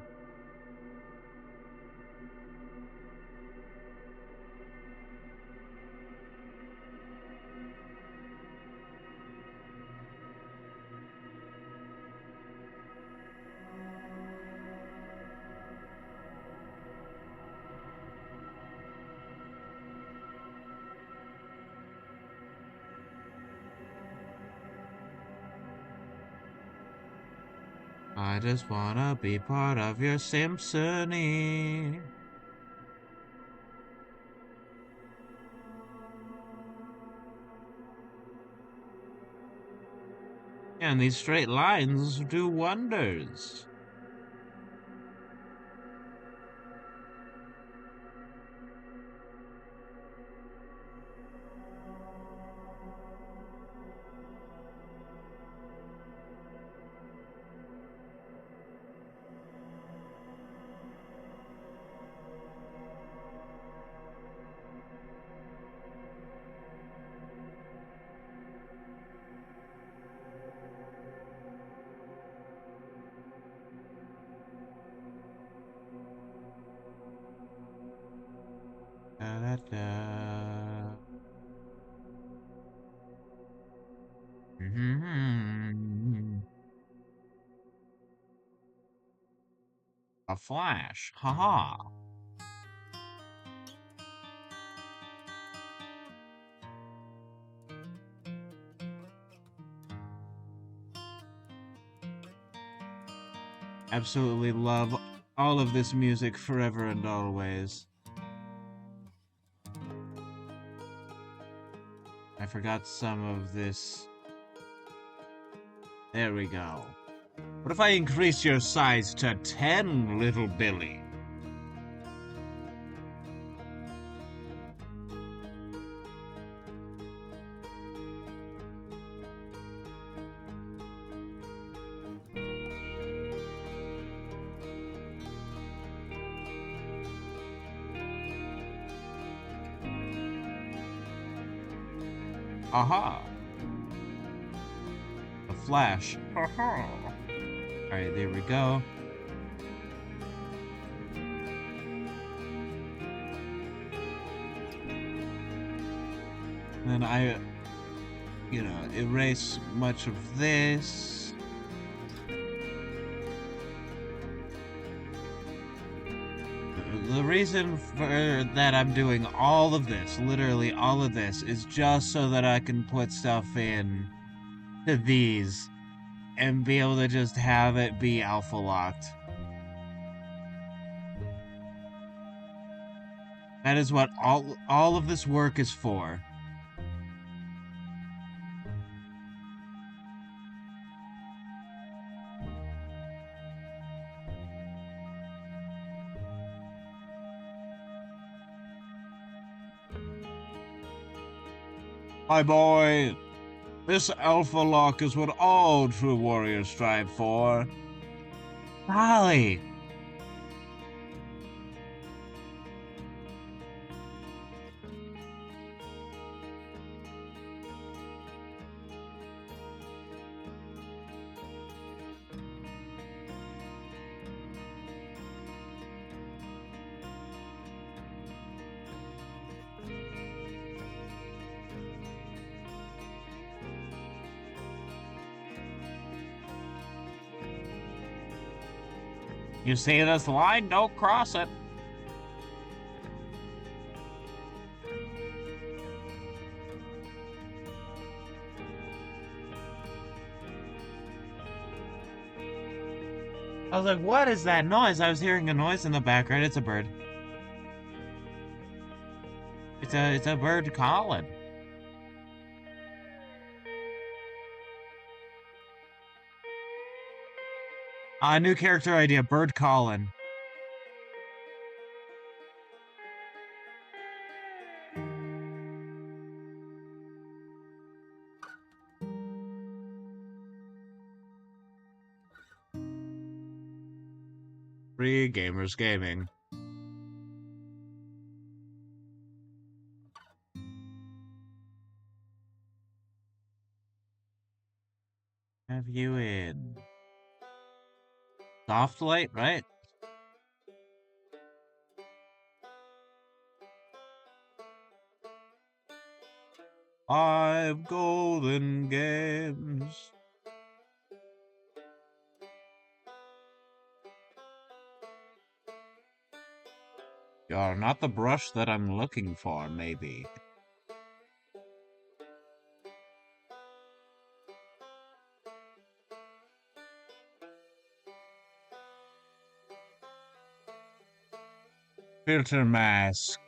I just wanna be part of your symphony. And these straight lines do wonders. Da, da, da. A flash. Haha. Absolutely love all of this music forever and always. I forgot some of this There we go. What if I increase your size to 10, little Billy? Aha! A flash. Aha! Alright, there we go. Then I, erase much of this. The reason for that I'm doing all of this, literally all of this, is just so that I can put stuff in to these and be able to just have it be alpha locked. That is what all of this work is for. My boy, this alpha lock is what all true warriors strive for. Golly! You see this line? Don't cross it. I was like, what is that noise? I was hearing a noise in the background. It's a bird. It's a bird calling. New character idea, bird calling. Free Gamers Gaming. Have you in soft light, right? 5 golden games. You're not the brush that I'm looking for, maybe. Filter mask.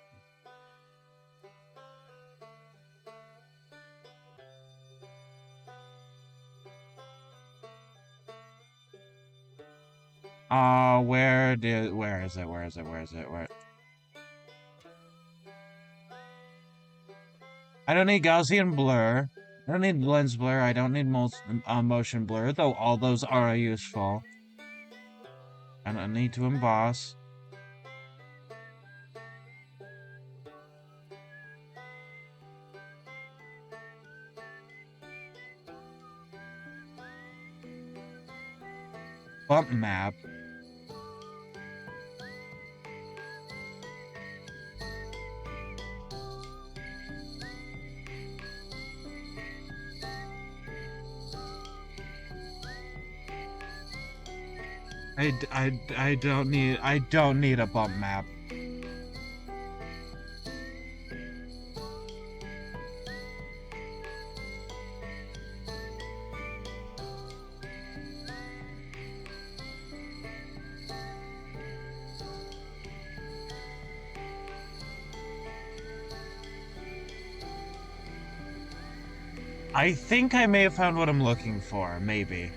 Where is it? I don't need Gaussian blur. I don't need lens blur. I don't need motion blur, though all those are useful. I don't need to emboss. Bump map. I don't need a bump map. I think I may have found what I'm looking for, maybe.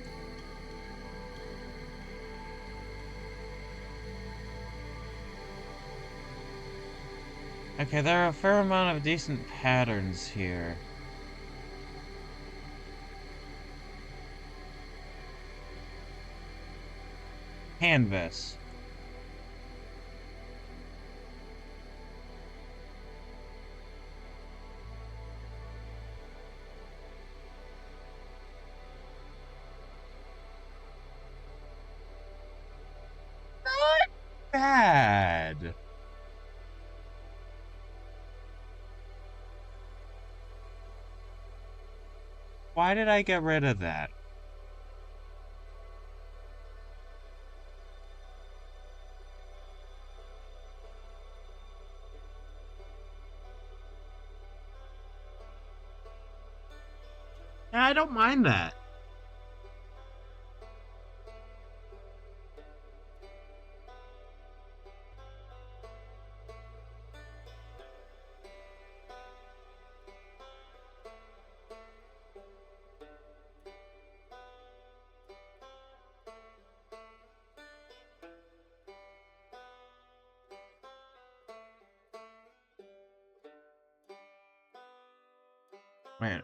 Okay, there are a fair amount of decent patterns here. Canvas. Not bad. Why did I get rid of that? Yeah, I don't mind that.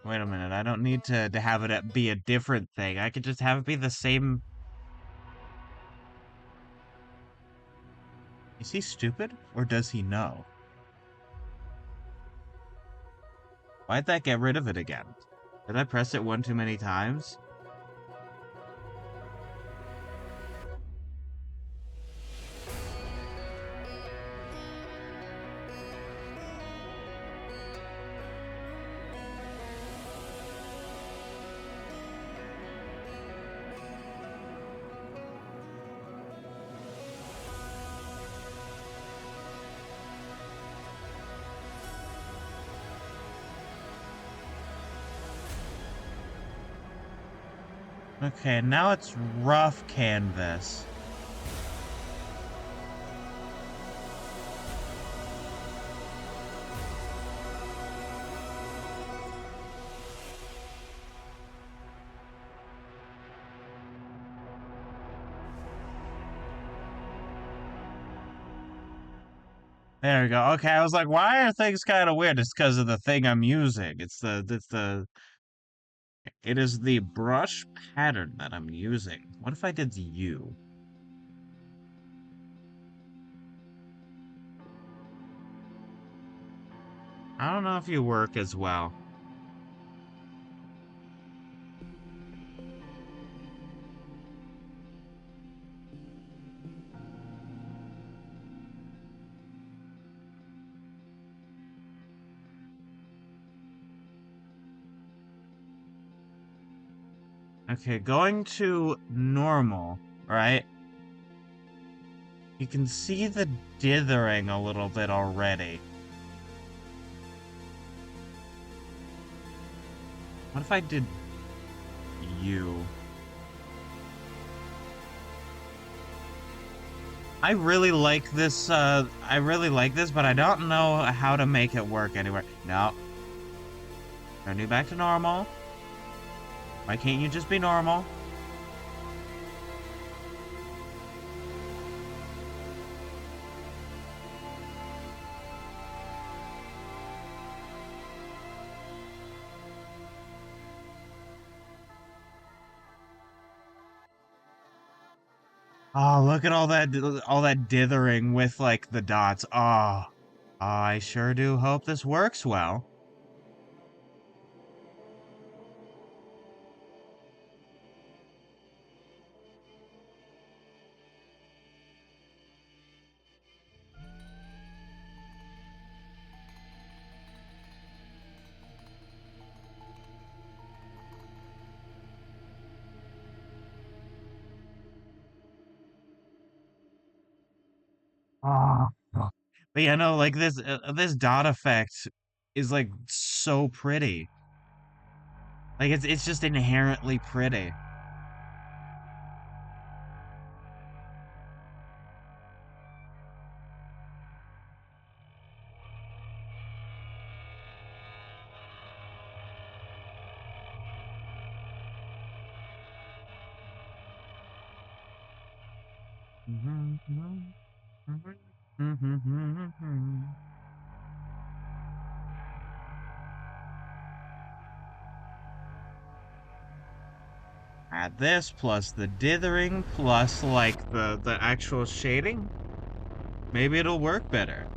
Wait a minute. I don't need to have it be a different thing. I could just have it be the same. Is he stupid? Or does he know? Why'd that get rid of it again? Did I press it one too many times? Okay, now it's rough canvas. There we go. Okay, I was like, why are things kind of weird? It's because of the thing I'm using. It is the brush pattern that I'm using. What if I did you? I don't know if you work as well. Okay, going to normal, right? You can see the dithering a little bit already. What if I did you? I really like this, but I don't know how to make it work anywhere. No. Turn you back to normal. Why can't you just be normal? Oh, look at all that dithering with like the dots. Oh, I sure do hope this works well. Ah. But yeah, no, like this dot effect is like so pretty. Like it's just inherently pretty. Add this plus the dithering plus like the actual shading. Maybe it'll work better.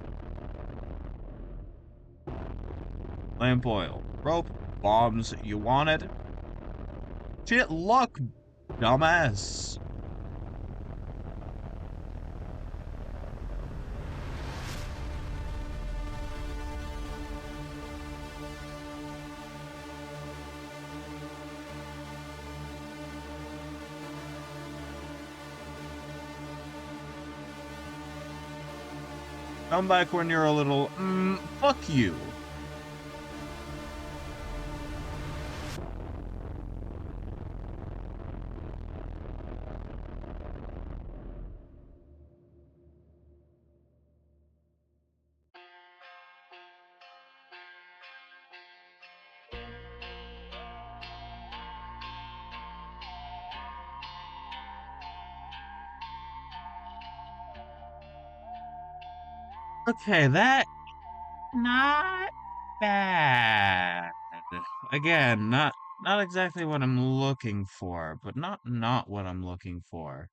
Lamp oil, rope, bombs. You wanted? Shit, luck, dumbass. Come back when you're a little, fuck you. Okay, that not bad. Again, not exactly what I'm looking for, but not what I'm looking for.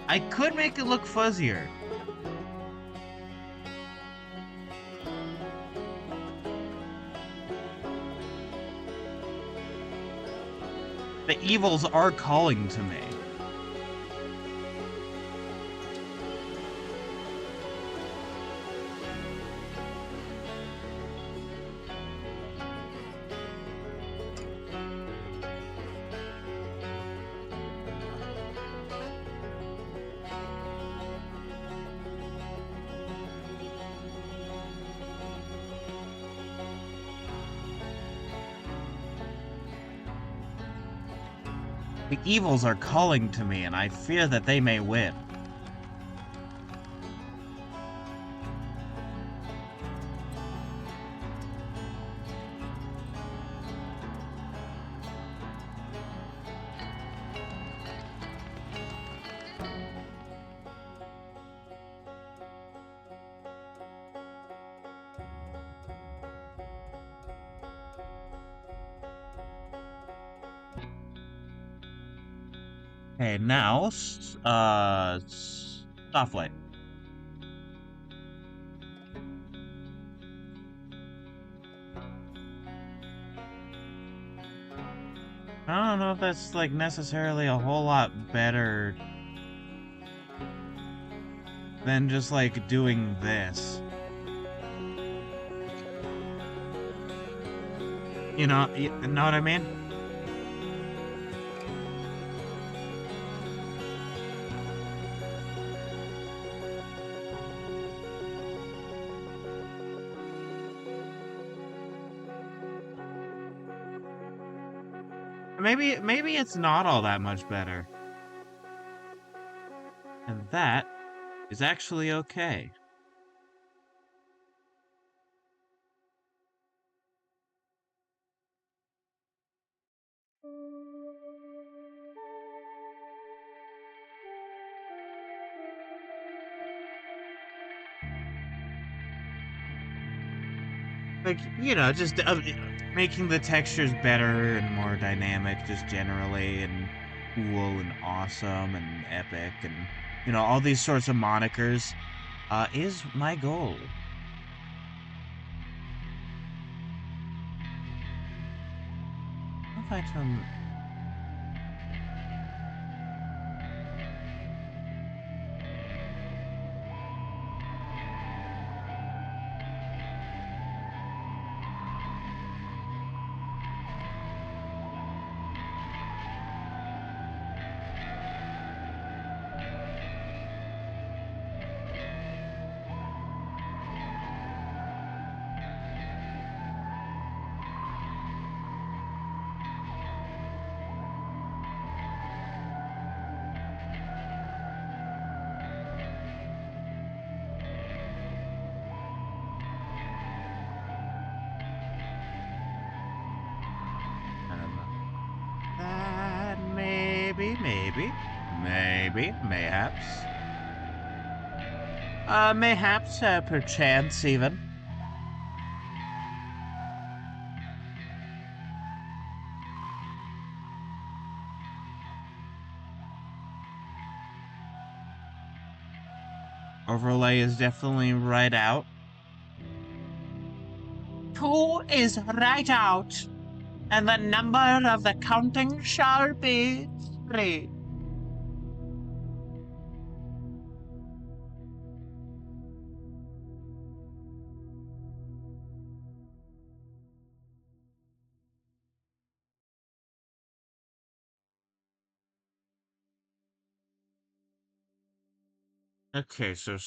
I could make it look fuzzier. The evils are calling to me. The evils are calling to me, and I fear that they may win. Okay, now, softlight. I don't know if that's, like, necessarily a whole lot better than just, like, doing this. You know what I mean? Maybe it's not all that much better. And that is actually okay. Like, you know, just making the textures better and more dynamic just generally, and cool and awesome and epic, and, you know, all these sorts of monikers is my goal. If I turn... maybe, maybe, mayhaps. Mayhaps, perchance, even. Overlay is definitely right out. 2 is right out, and the number of the counting shall be 3. Okay, so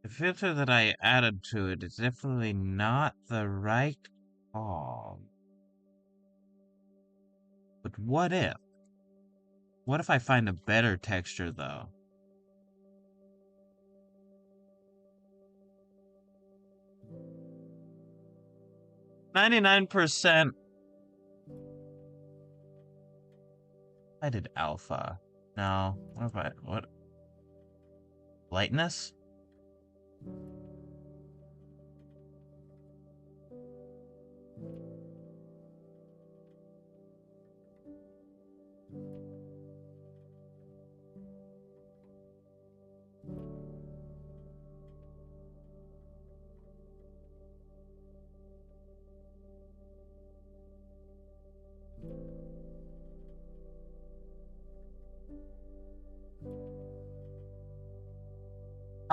the filter that I added to it is definitely not the right call. But what if? What if I find a better texture though? 99%. I did alpha. No. What? Lightness?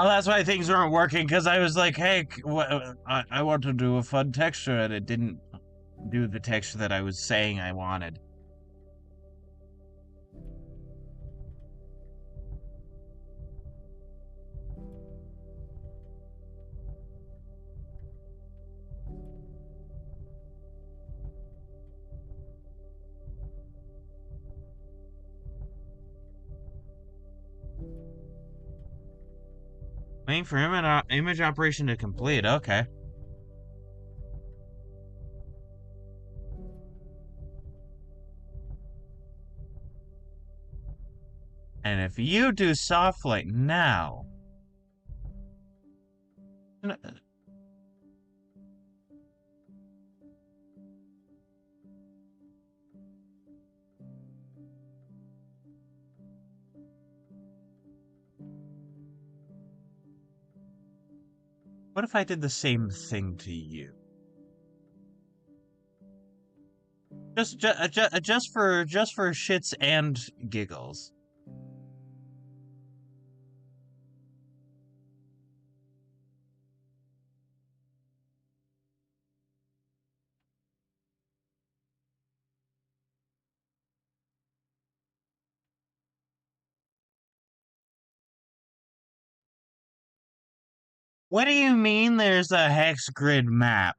Oh, that's why things weren't working, because I was like, hey, I want to do a fun texture, and it didn't do the texture that I was saying I wanted. Waiting for image operation to complete, okay. And if you do soft light now... What if I did the same thing to you? Just for shits and giggles. What do you mean there's a hex grid map?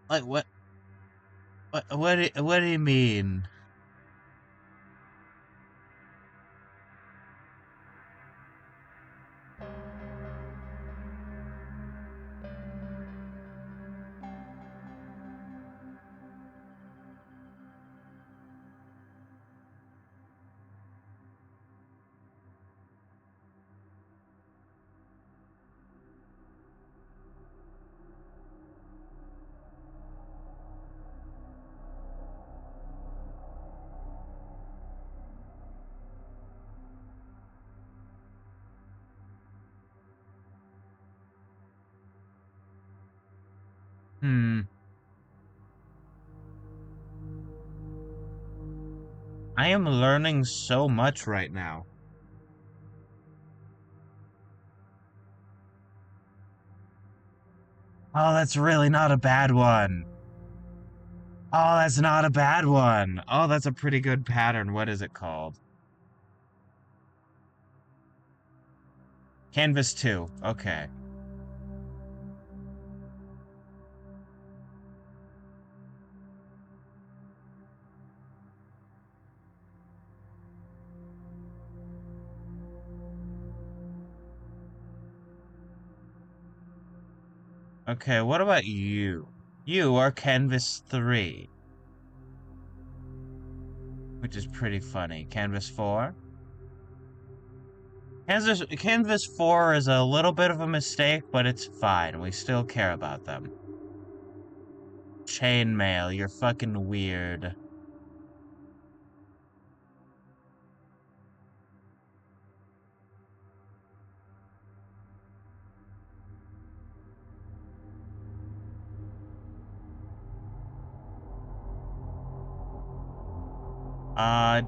Like what? What do you mean? Hmm. I am learning so much right now. Oh, that's really not a bad one. Oh, that's not a bad one. Oh, that's a pretty good pattern. What is it called? Canvas 2. Okay. Okay, what about you? You are Canvas 3, which is pretty funny. Canvas 4? Canvas 4 is a little bit of a mistake, but it's fine. We still care about them. Chainmail, you're fucking weird.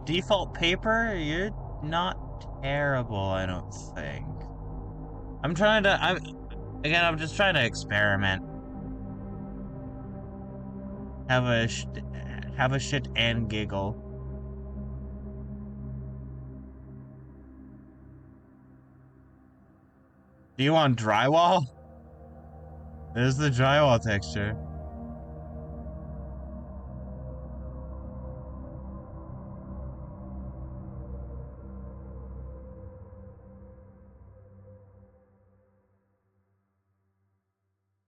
Default paper, you're not terrible, I don't think. I'm just trying to experiment. Have a have a shit and giggle. Do you want drywall? There's the drywall texture.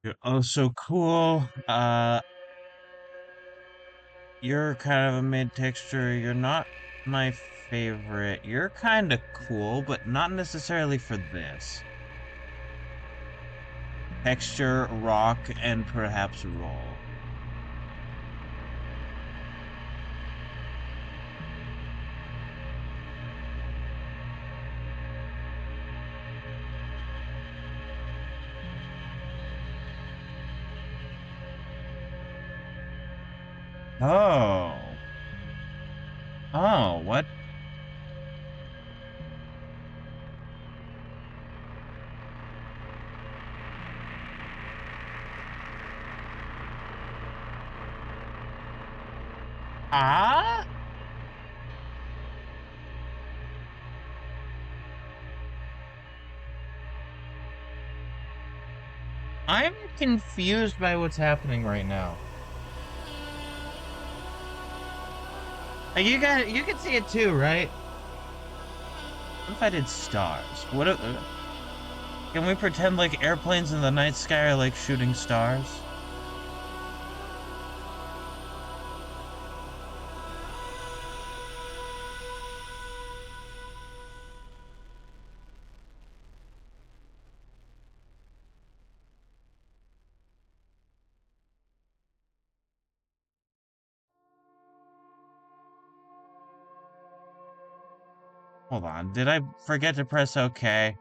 You're oh so cool. You're kind of a mid texture. You're not my favorite. You're kind of cool, but not necessarily for this. Texture, rock, and perhaps roll. Oh. Oh, what? Ah? I'm confused by what's happening right now. You can see it too, right? What if I did stars? Can we pretend like airplanes in the night sky are like shooting stars? Hold on, did I forget to press OK?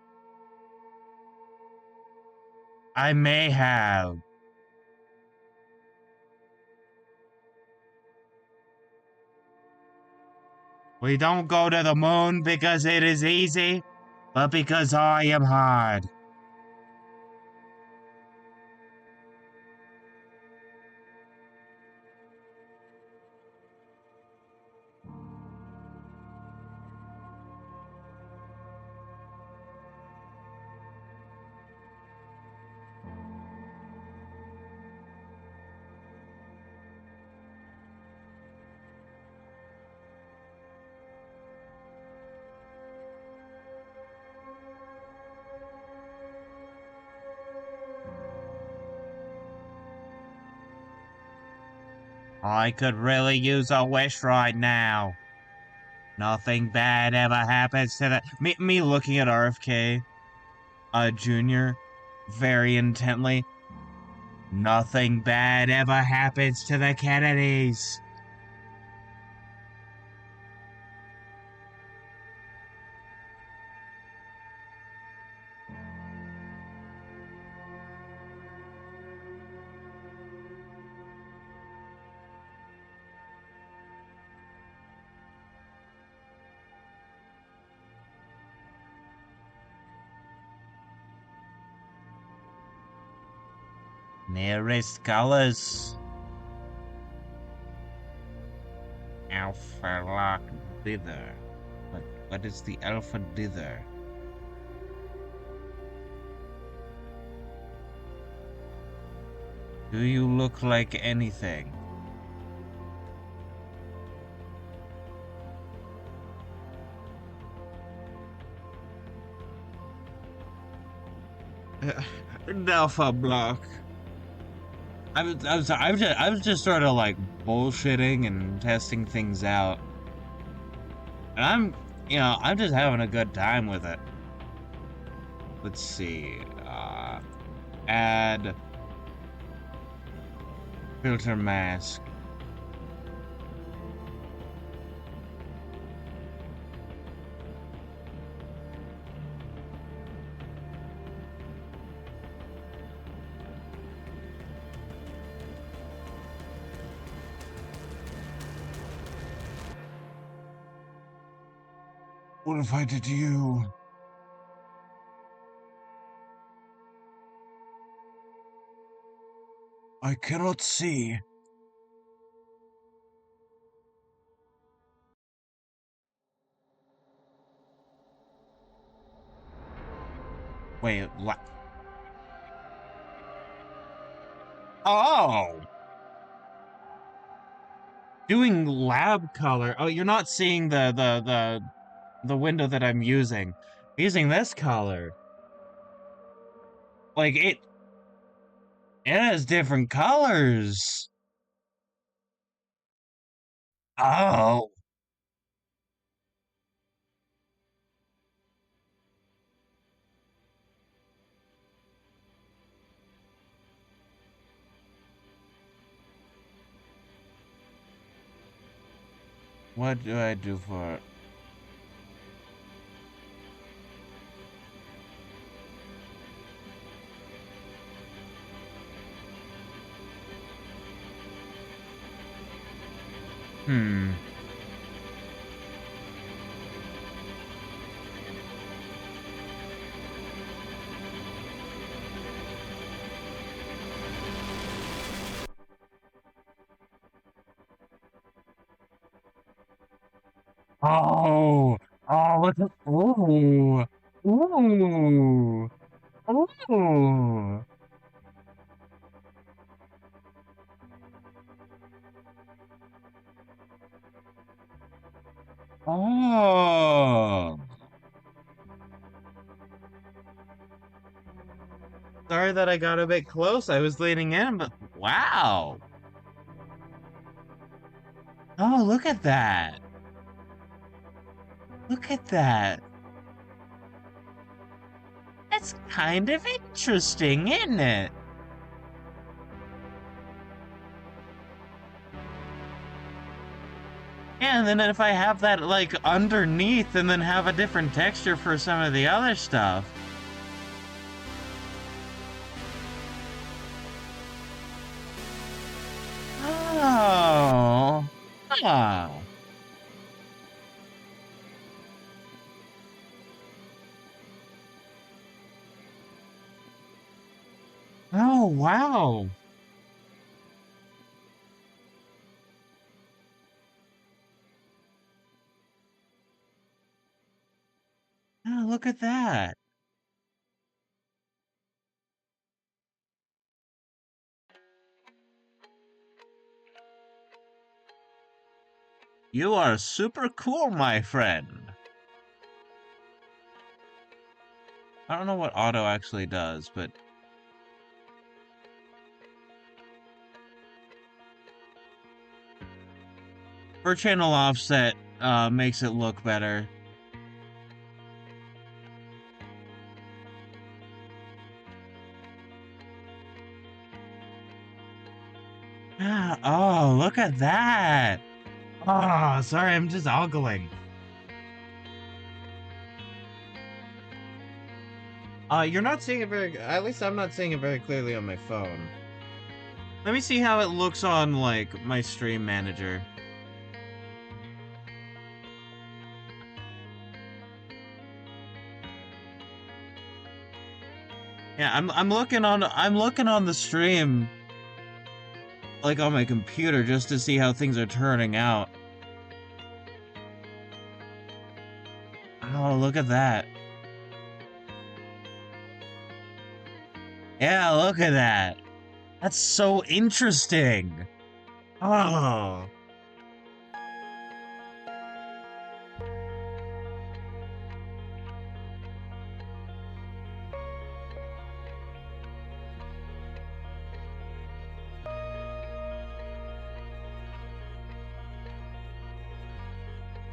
I may have. We don't go to the moon because it is easy, but because I am hard. I could really use a wish right now. Nothing bad ever happens to the me looking at RFK Jr. very intently. Nothing bad ever happens to the Kennedys. Nearest colors. Alpha lock dither. What is the alpha dither? Do you look like anything? An alpha block. I was just sort of like bullshitting and testing things out, and I'm just having a good time with it. Let's see, add filter mask. What if I did to you? I cannot see. Wait, oh! Doing lab color. Oh, you're not seeing the window that I'm using. I'm using this color. Like it has different colors. Oh. What do I do for it? Hmm. Oh. Oh, look at ooh. Ooh. Ooh. Oh. Sorry that I got a bit close. I was leaning in, but wow. Oh, look at that. Look at that. That's kind of interesting, isn't it? Yeah, and then if I have that like underneath and then have a different texture for some of the other stuff. Oh. Oh. Oh, wow. Oh, look at that. You are super cool, my friend. I don't know what auto actually does, but per channel offset makes it look better. Ah, oh, look at that. Oh, sorry, I'm just ogling. You're not seeing it very, at least I'm not seeing it very clearly on my phone. Let me see how it looks on, like, my stream manager. Yeah, I'm looking on the stream, like, on my computer just to see how things are turning out. Oh, look at that. Yeah, look at that. That's so interesting. Oh.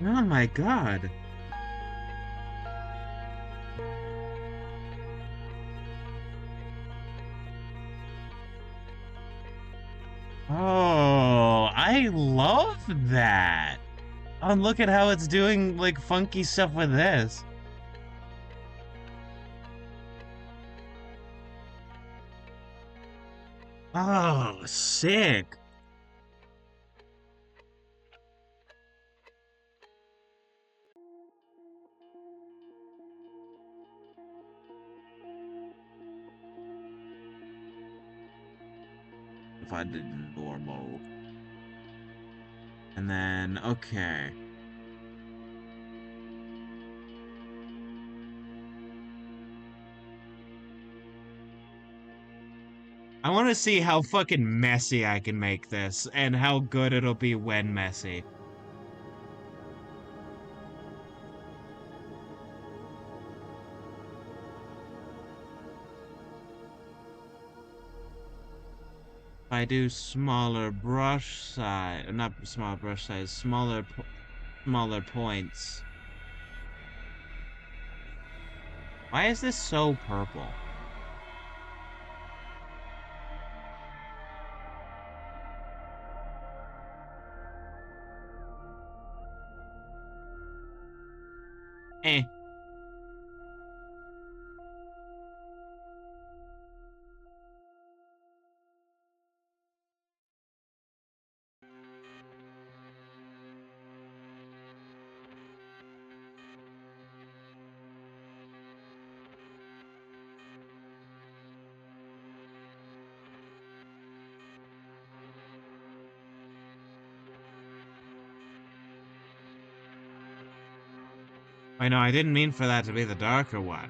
Oh my god. Oh, I love that. Oh, and look at how it's doing like funky stuff with this. Oh, sick. If I did normal. And then, okay. I want to see how fucking messy I can make this and how good it'll be when messy. If I do smaller brush size, not smaller brush size, smaller points. Why is this so purple? Eh. I know, I didn't mean for that to be the darker one.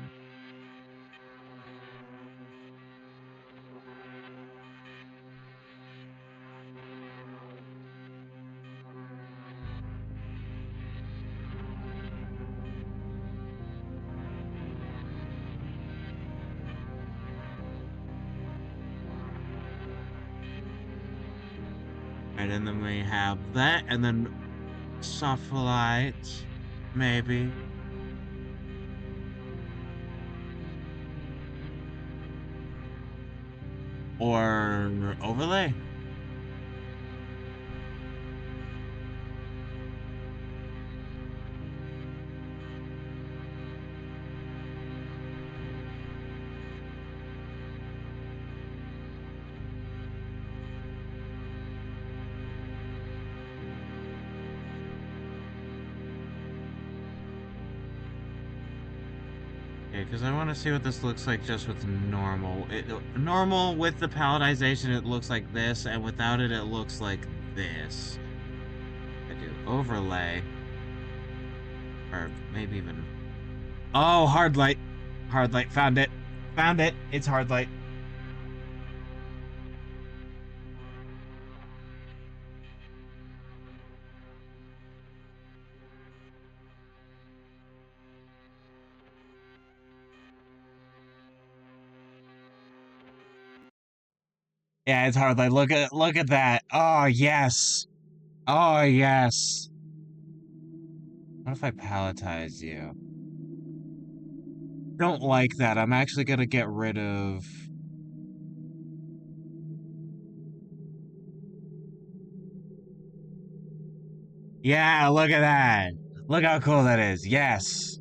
Right, and then we have that, and then soft light, maybe. Or overlay. Okay, because I want to see what this looks like just with normal. Normal with the palletization, it looks like this, and without it, it looks like this. I do overlay, or maybe even. Oh, hard light, hard light. Found it, found it. It's hard light. Yeah, it's hard light. Look at that. Oh yes. Oh yes. What if I palletize you? Don't like that. I'm actually gonna get rid of. Yeah, look at that. Look how cool that is. Yes.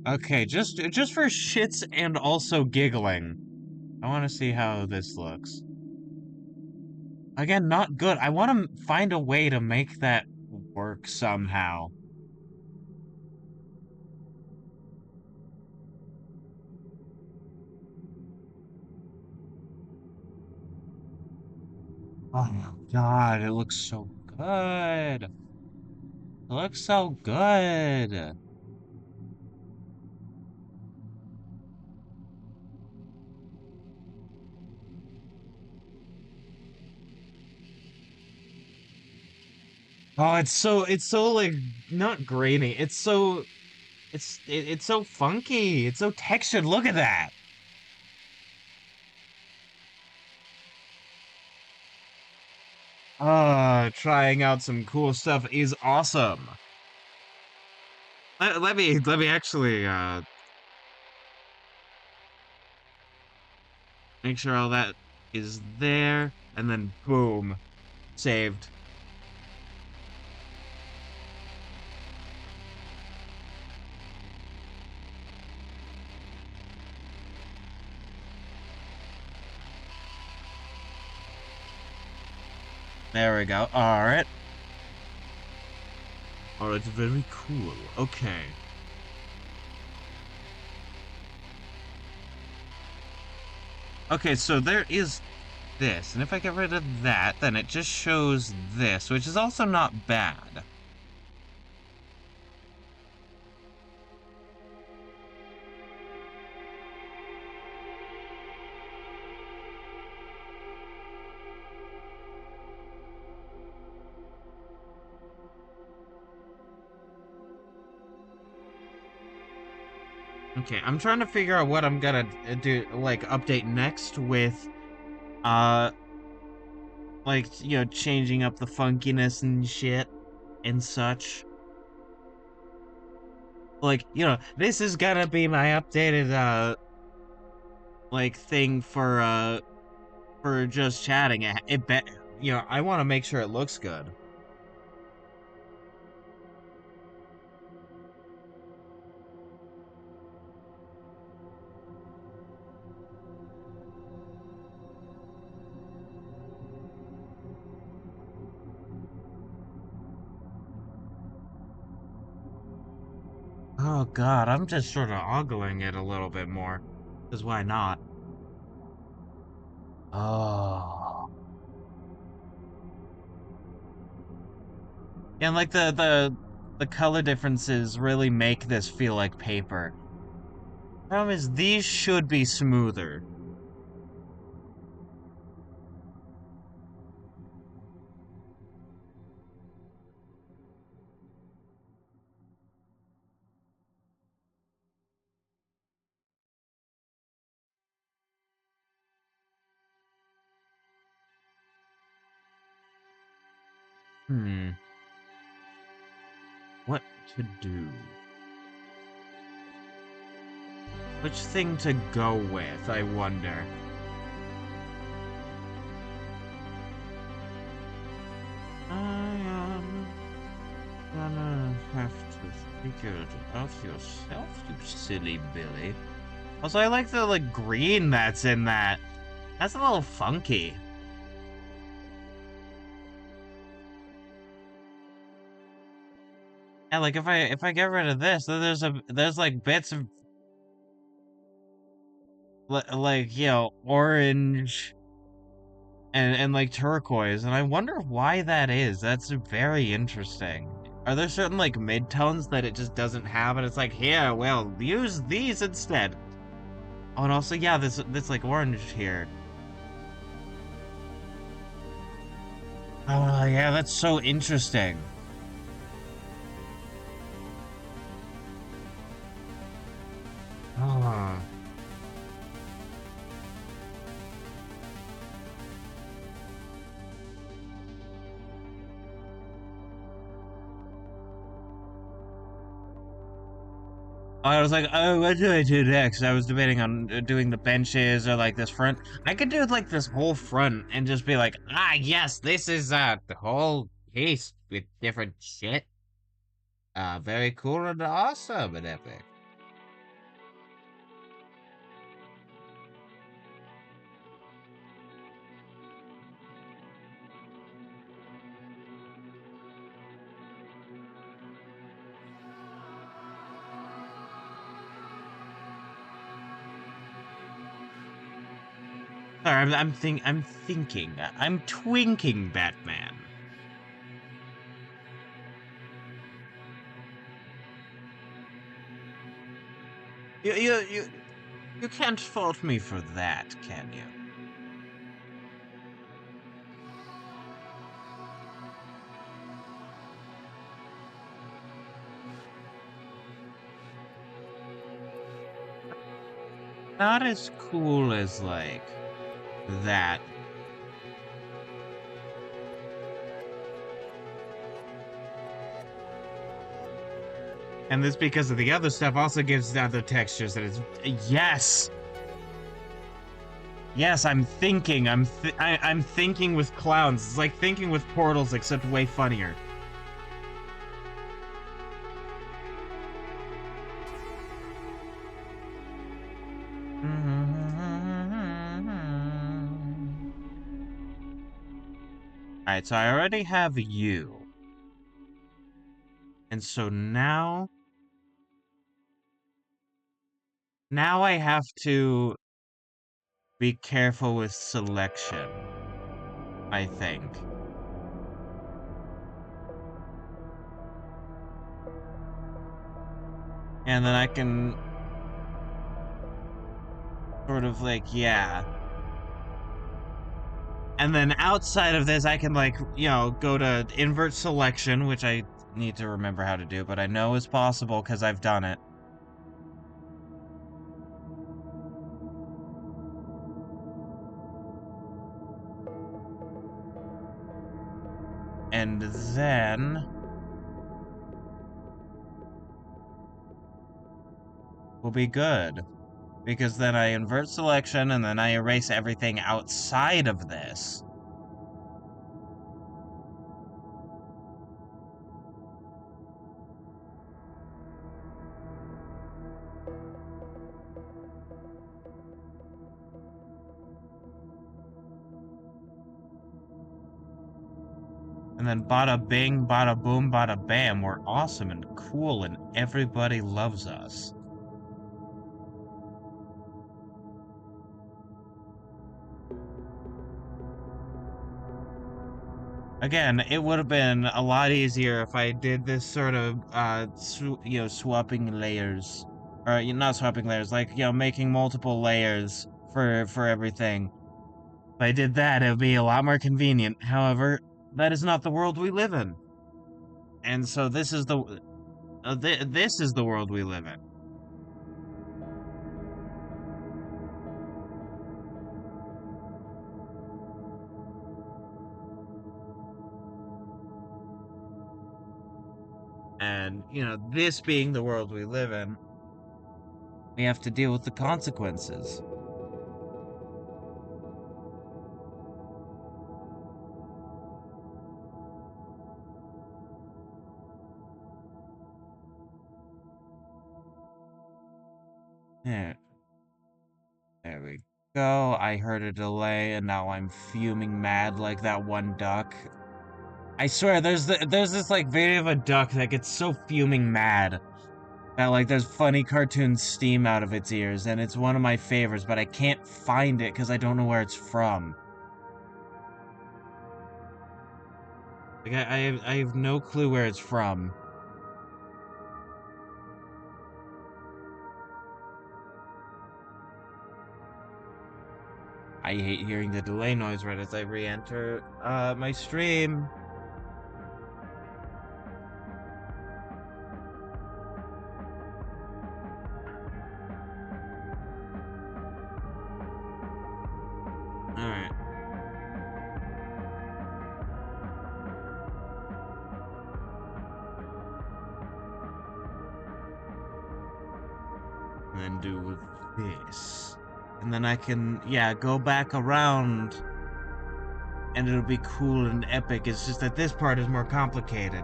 Okay, just for shits and also giggling. I want to see how this looks. Again, not good. I want to find a way to make that work somehow. Oh my god, it looks so good. It looks so good. Oh, it's so like not grainy. It's so funky. It's so textured. Look at that. Trying out some cool stuff is awesome. Let me actually make sure all that is there, and then boom, saved. There we go. Alright. Alright, very cool. Okay. Okay, so there is this, and if I get rid of that, then it just shows this, which is also not bad. Okay, I'm trying to figure out what I'm gonna do, like, update next with, uh, like, changing up the funkiness and shit and such. Like, this is gonna be my updated, like, thing for just chatting. I want to make sure it looks good. Oh god, I'm just sort of ogling it a little bit more. Because why not? Oh. And like the color differences really make this feel like paper. Problem is these should be smoother. Hmm. What to do? Which thing to go with, I wonder. I am gonna have to figure it out yourself, you silly Billy. Also, I like the green that's in that. That's a little funky. Yeah, like if I get rid of this, then there's like bits of like orange and like turquoise, and I wonder why that is. That's very interesting. Are there certain like midtones that it just doesn't have, and it's like, here, well, use these instead. Oh, and also, yeah, this like orange here. Oh, yeah, that's so interesting. Oh. I was like, oh, what do I do next? I was debating on doing the benches or like this front. I could do like this whole front and just be like, yes, this is the whole piece with different shit. Very cool and awesome and epic. Sorry, I'm thinking. I'm twinking, Batman. You can't fault me for that, can you? Not as cool as like that. And this, because of the other stuff, also gives other textures that is... Yes! Yes, I'm thinking. I'm thinking with clowns. It's like thinking with portals, except way funnier. Alright, so I already have you. And so now I have to be careful with selection, I think. And then I can sort of like, yeah. And then outside of this, I can like, you know, go to invert selection, which I need to remember how to do, but I know is possible because I've done it. And then we'll be good. Because then I invert selection and then I erase everything outside of this. And then bada bing, bada boom, bada bam, we're awesome and cool and everybody loves us. Again, it would have been a lot easier if I did this sort of, you know, swapping layers. Or, not swapping layers, like, you know, making multiple layers for everything. If I did that, it would be a lot more convenient. However, that is not the world we live in. And so this is this is the world we live in. And, you know, this being the world we live in, we have to deal with the consequences. There, there we go. I heard a delay and now I'm fuming mad like that one duck. I swear, there's this like video of a duck that gets so fuming mad that like there's funny cartoon steam out of its ears, and it's one of my favorites, but I can't find it because I don't know where it's from. Like I have no clue where it's from. I hate hearing the delay noise right as I re-enter my stream. Alright. And then do this. And then I can, yeah, go back around and it'll be cool and epic. It's just that this part is more complicated.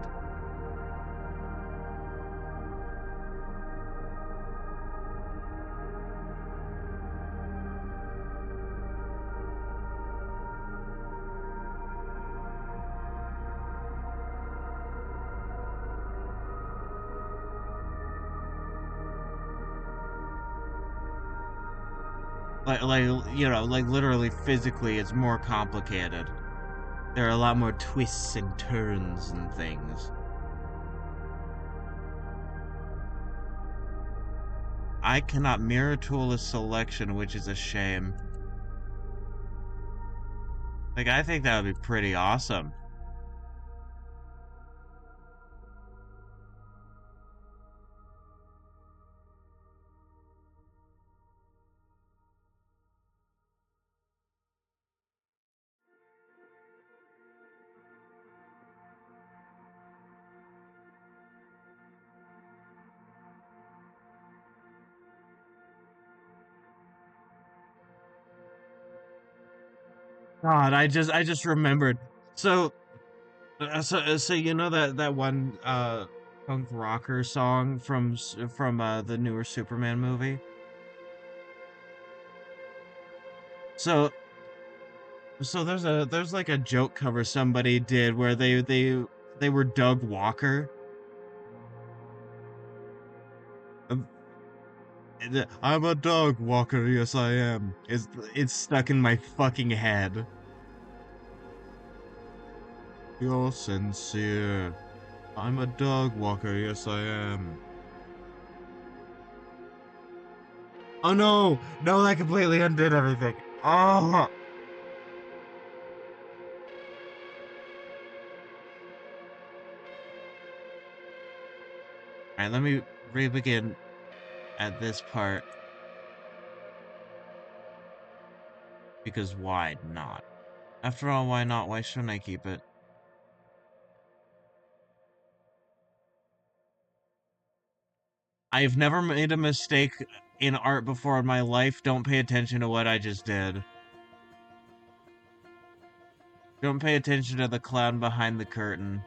Like, you know, like literally physically, it's more complicated. There are a lot more twists and turns and things. I cannot mirror tool a selection, which is a shame. Like, I think that would be pretty awesome. God, I just remembered. So, so you know that one punk rocker song from the newer Superman movie. So there's like a joke cover somebody did where they were Doug Walker. Um, I'm a dog walker, yes I am. It's stuck in my fucking head. You're sincere. I'm a dog walker, yes I am. Oh no! No, that completely undid everything. Oh! Alright, let me re-begin at this part. Because why not? After all, why not? Why shouldn't I keep it? I've never made a mistake in art before in my life. Don't pay attention to what I just did. Don't pay attention to the clown behind the curtain.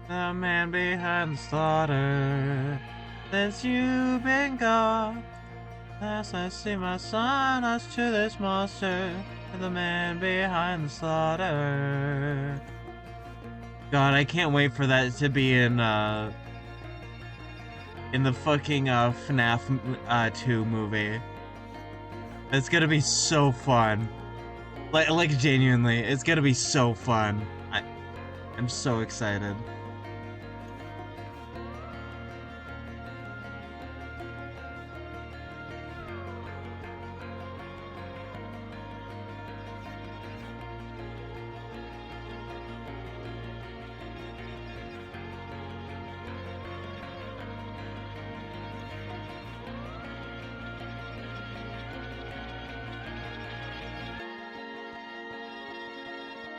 The man behind the slaughter. Since you've been gone, as I see my son us to this monster, and the man behind the slaughter. God, I can't wait for that to be in the fucking FNAF 2 movie. It's gonna be so fun. Like genuinely, it's gonna be so fun. I'm so excited.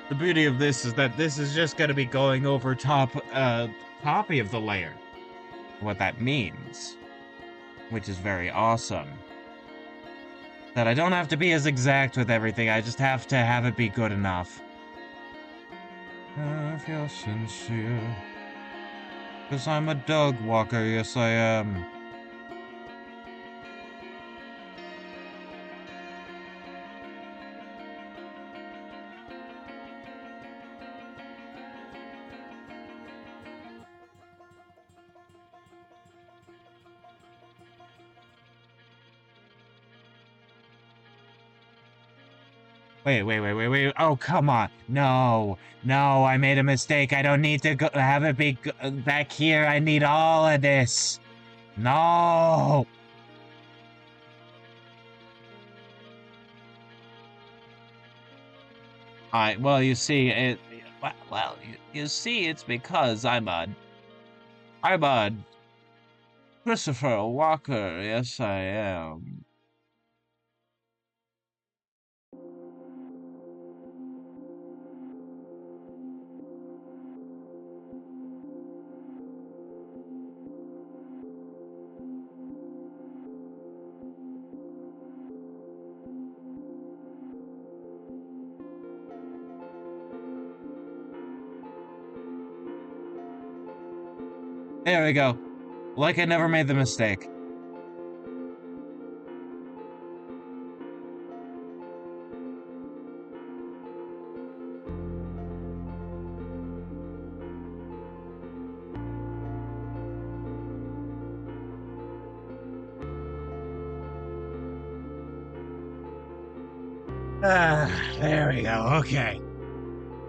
The beauty of this is that this is just gonna be going over top copy of the layer. What that means, which is very awesome. That I don't have to be as exact with everything, I just have to have it be good enough. If you're sincere, 'cause I'm a dog walker, yes I am. Wait. Oh, come on. No, I made a mistake. I don't need to have it be back here. I need all of this. No. Well, you see, you see, it's because I'm a Christopher Walker. Yes, I am. There we go. Like I never made the mistake. There we go. Okay.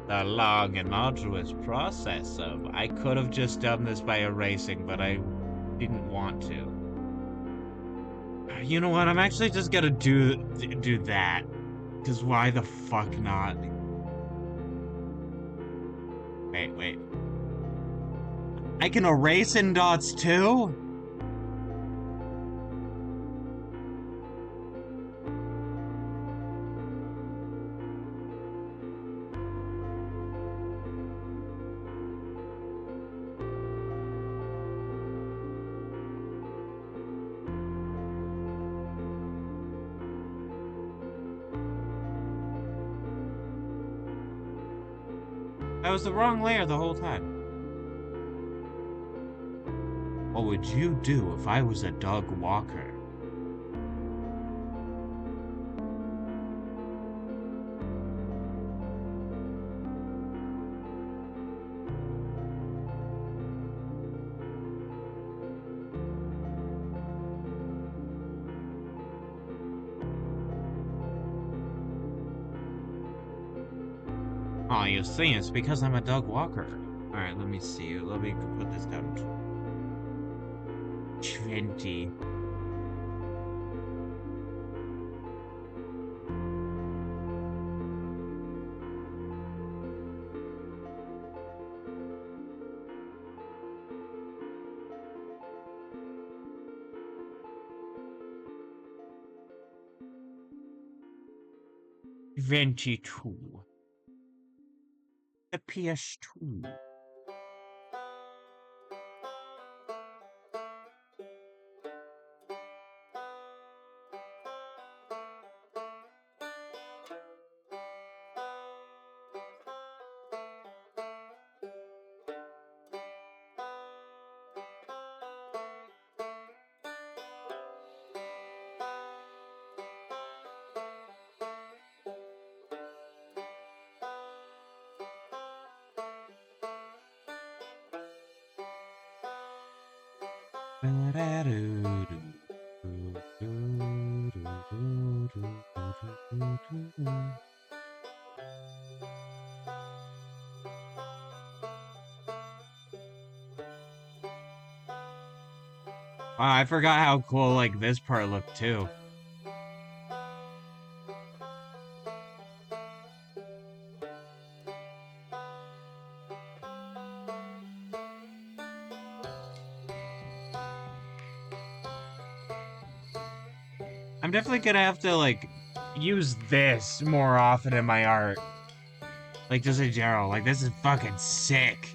The long and arduous process of I could have just done this by erasing, but I didn't want to. You know what? I'm actually just gonna do that. Cause why the fuck not? Wait. I can erase in dots too? That was the wrong layer the whole time. What would you do if I was a dog walker? Oh, you see, it's because I'm a dog walker. Alright, let me see. Let me put this down. 20. $22. The PS2. I forgot how cool like this part looked too. I'm definitely gonna have to like use this more often in my art. Like just in general. Like this is fucking sick.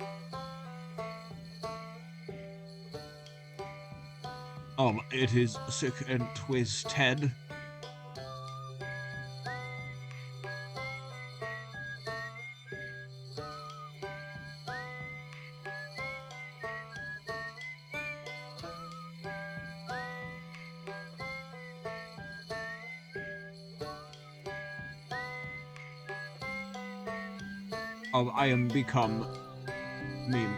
It is sick and twisted. I am become meme.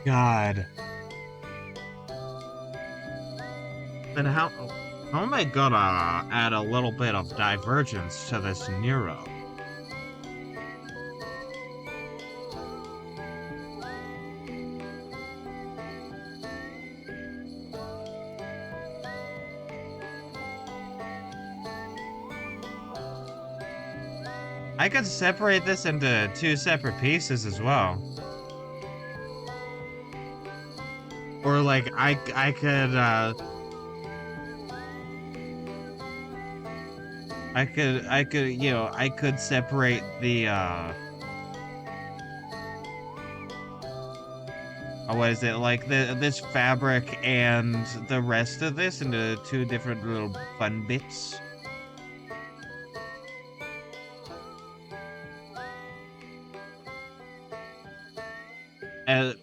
God. Then how am I gonna add a little bit of divergence to this Nero? I could separate this into two separate pieces as well. Or like I could I could separate the what is it, like this fabric and the rest of this into two different little fun bits.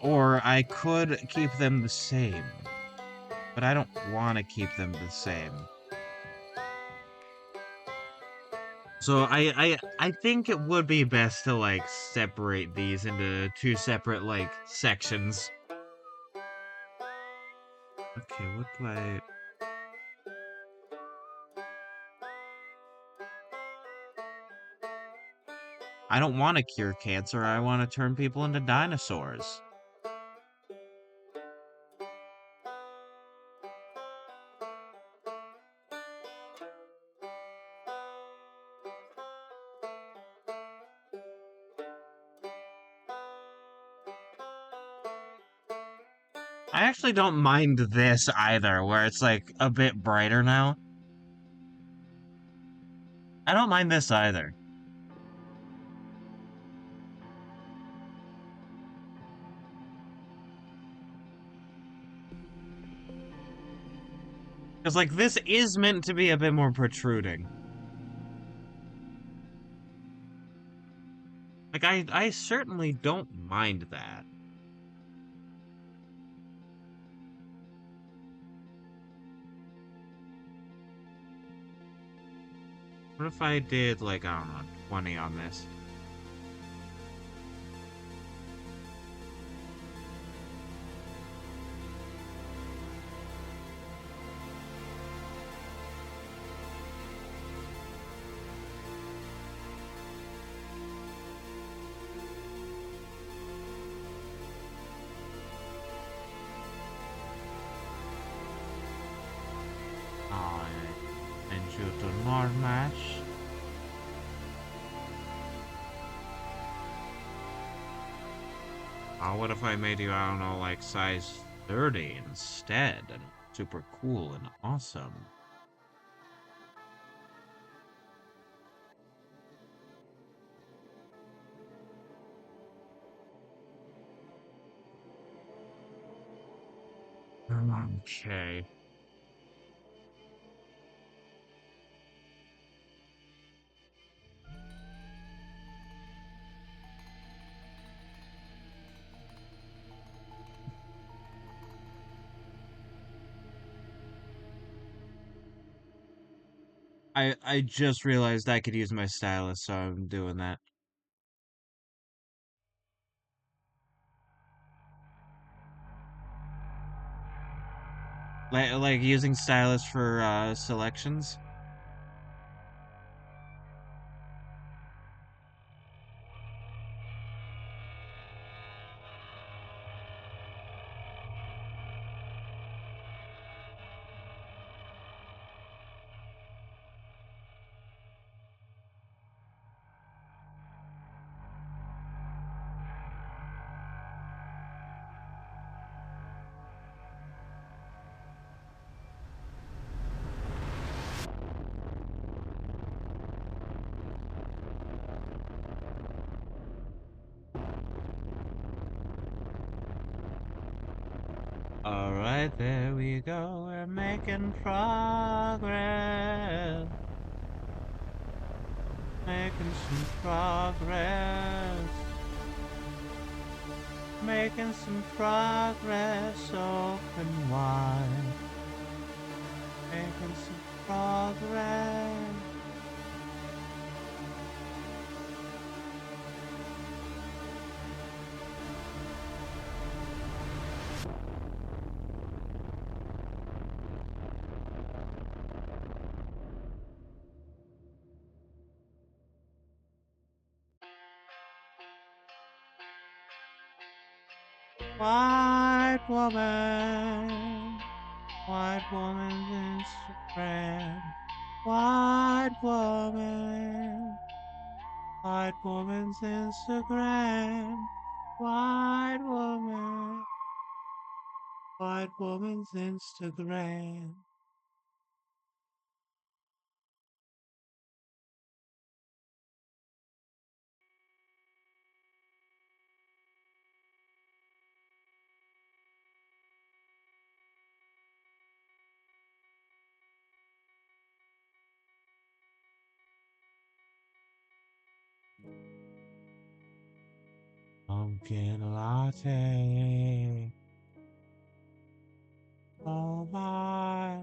Or I could keep them the same, but I don't want to keep them the same. So I think it would be best to like separate these into two separate like sections. Okay, what do I... I don't want to cure cancer. I want to turn people into dinosaurs. I actually don't mind this either, where it's like a bit brighter now. I don't mind this either. Because, like, this is meant to be a bit more protruding. Like, I certainly don't mind that. What if I did, like, I don't know, 20 on this? I send you to North Match. What if I made you, I don't know, like size 30 instead? And super cool and awesome. Okay. I just realized I could use my stylus, so I'm doing that. Like using stylus for selections. All right, there we go. We're making progress. Making some progress. Making some progress. Open wide. Making some progress. White woman. White woman's Instagram. White woman. White woman's Instagram. White woman. White woman's Instagram. Pumpkin latte. Oh my.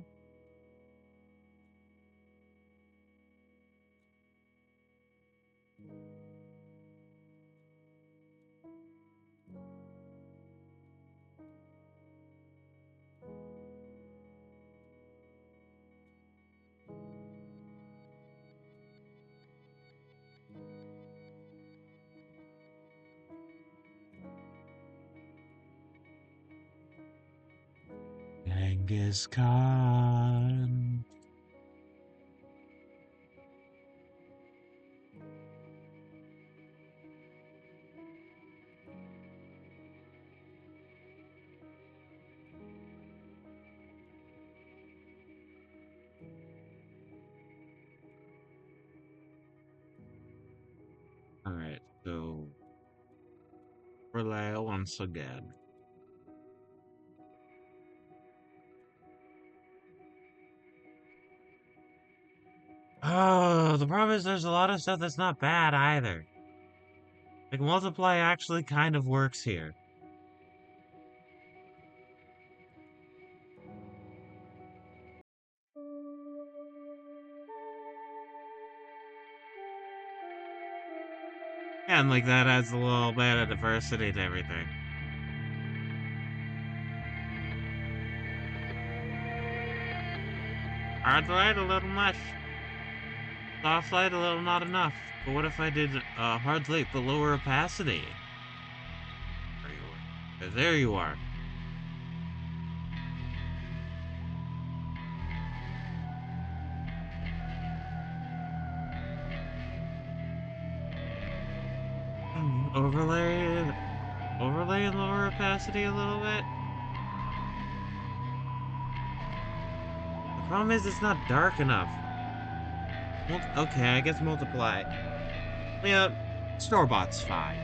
Genghis Khan. Alright, so relay once again. Oh, the problem is there's a lot of stuff that's not bad either. Like, multiply actually kind of works here. And, like, that adds a little bit of diversity to everything. Hard light, a little much. Soft light, a little not enough. But what if I did hard light but lower opacity? There you are. There you are. Overlay, overlay and lower opacity a little bit. The problem is it's not dark enough. Okay, I guess multiply. Yeah, store-bought's fine.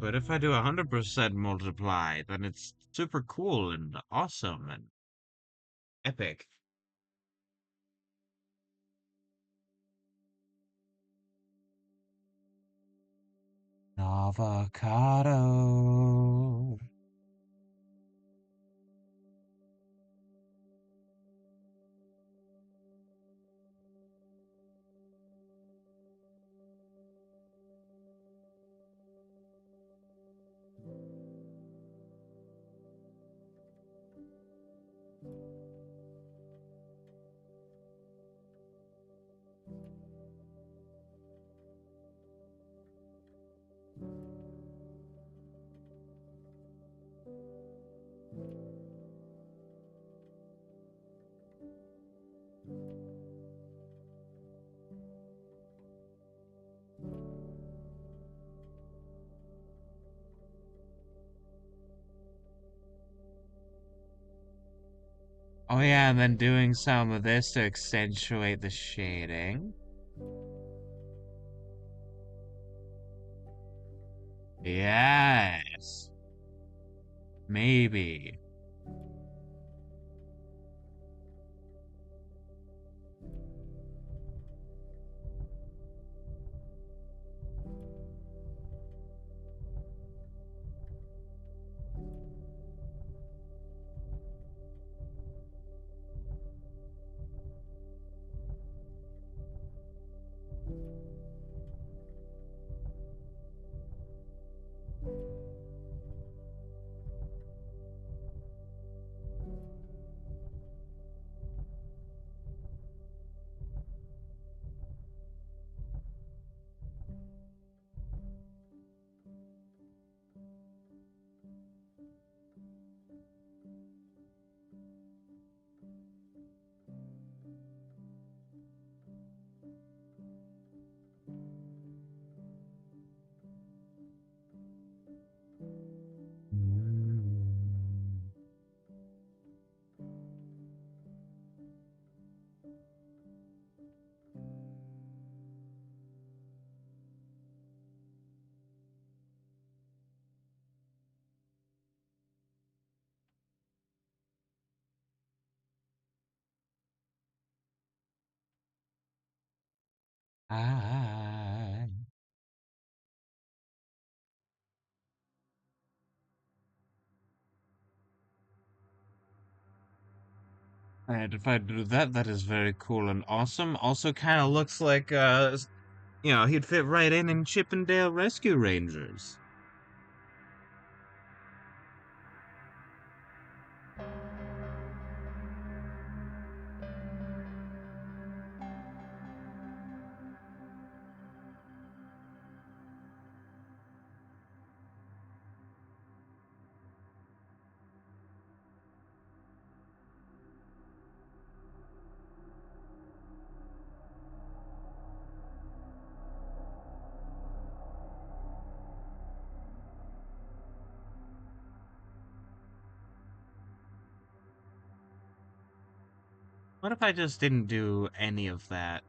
But if I do 100% multiply, then it's super cool and awesome and epic. Avocado. Oh yeah, and then doing some of this to accentuate the shading. Yes. Maybe. And if I do that, that is very cool and awesome. Also kind of looks like, he'd fit right in Chippendale Rescue Rangers. What if I just didn't do any of that?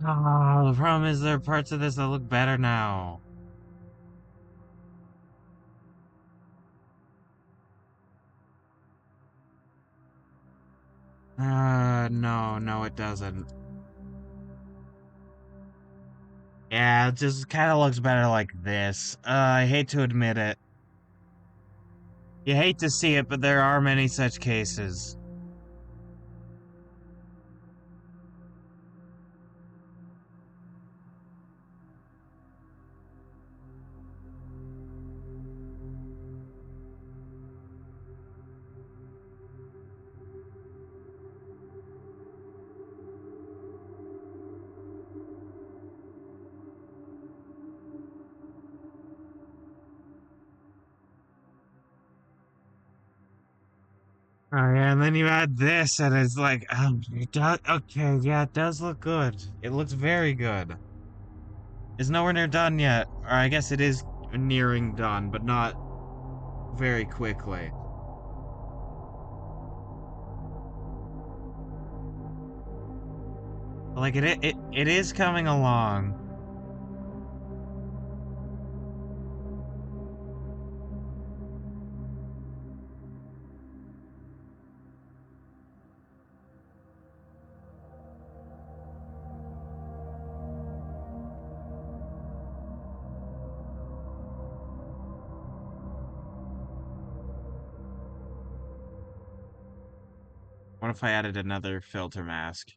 Oh, the problem is there are parts of this that look better now. No, no, it doesn't. Yeah, it just kind of looks better like this. I hate to admit it. You hate to see it, but there are many such cases. Oh, yeah, and then you add this, and it's like, it does, okay, yeah, it does look good. It looks very good. It's nowhere near done yet, or I guess it is nearing done, but not very quickly. Like it is coming along. What if I added another filter mask?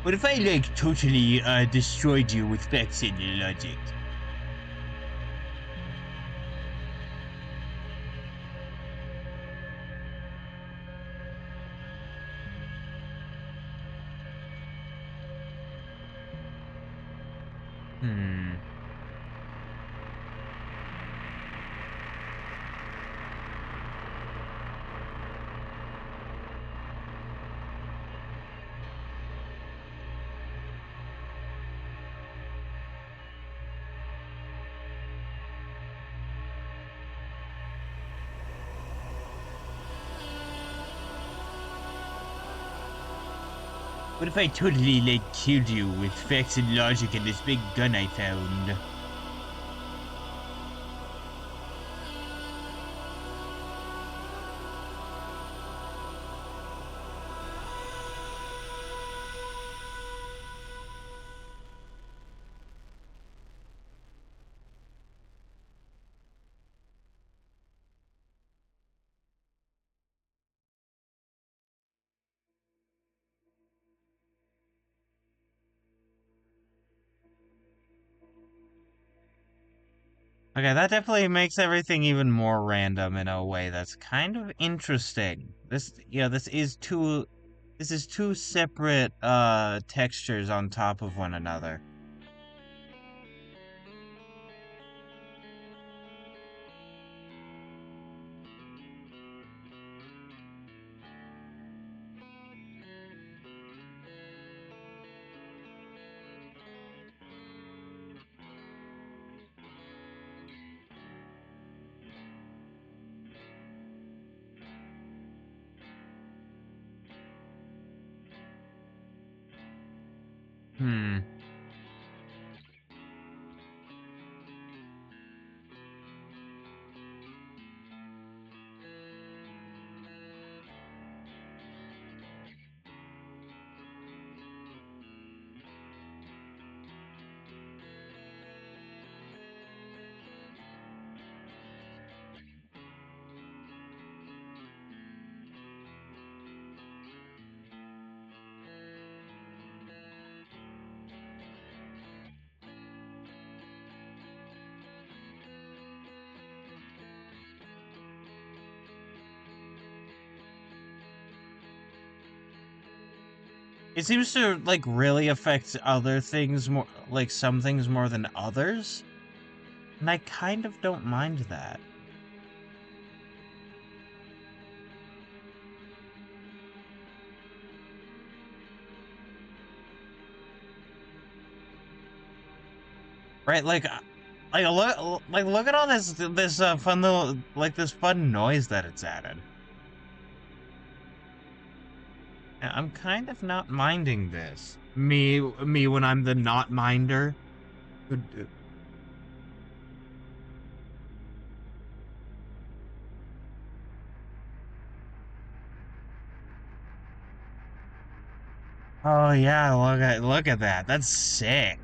What if I like totally destroyed you with facts and logic? Hmm. What if I totally like killed you with facts and logic and this big gun I found? Okay, that definitely makes everything even more random in a way that's kind of interesting. This is two separate textures on top of one another. It seems to like really affect other things more, like some things more than others, and I kind of don't mind that. Right? Look at all this fun little this fun noise that it's added. I'm kind of not minding this. Me when I'm the not minder. Oh yeah, look at that. That's sick.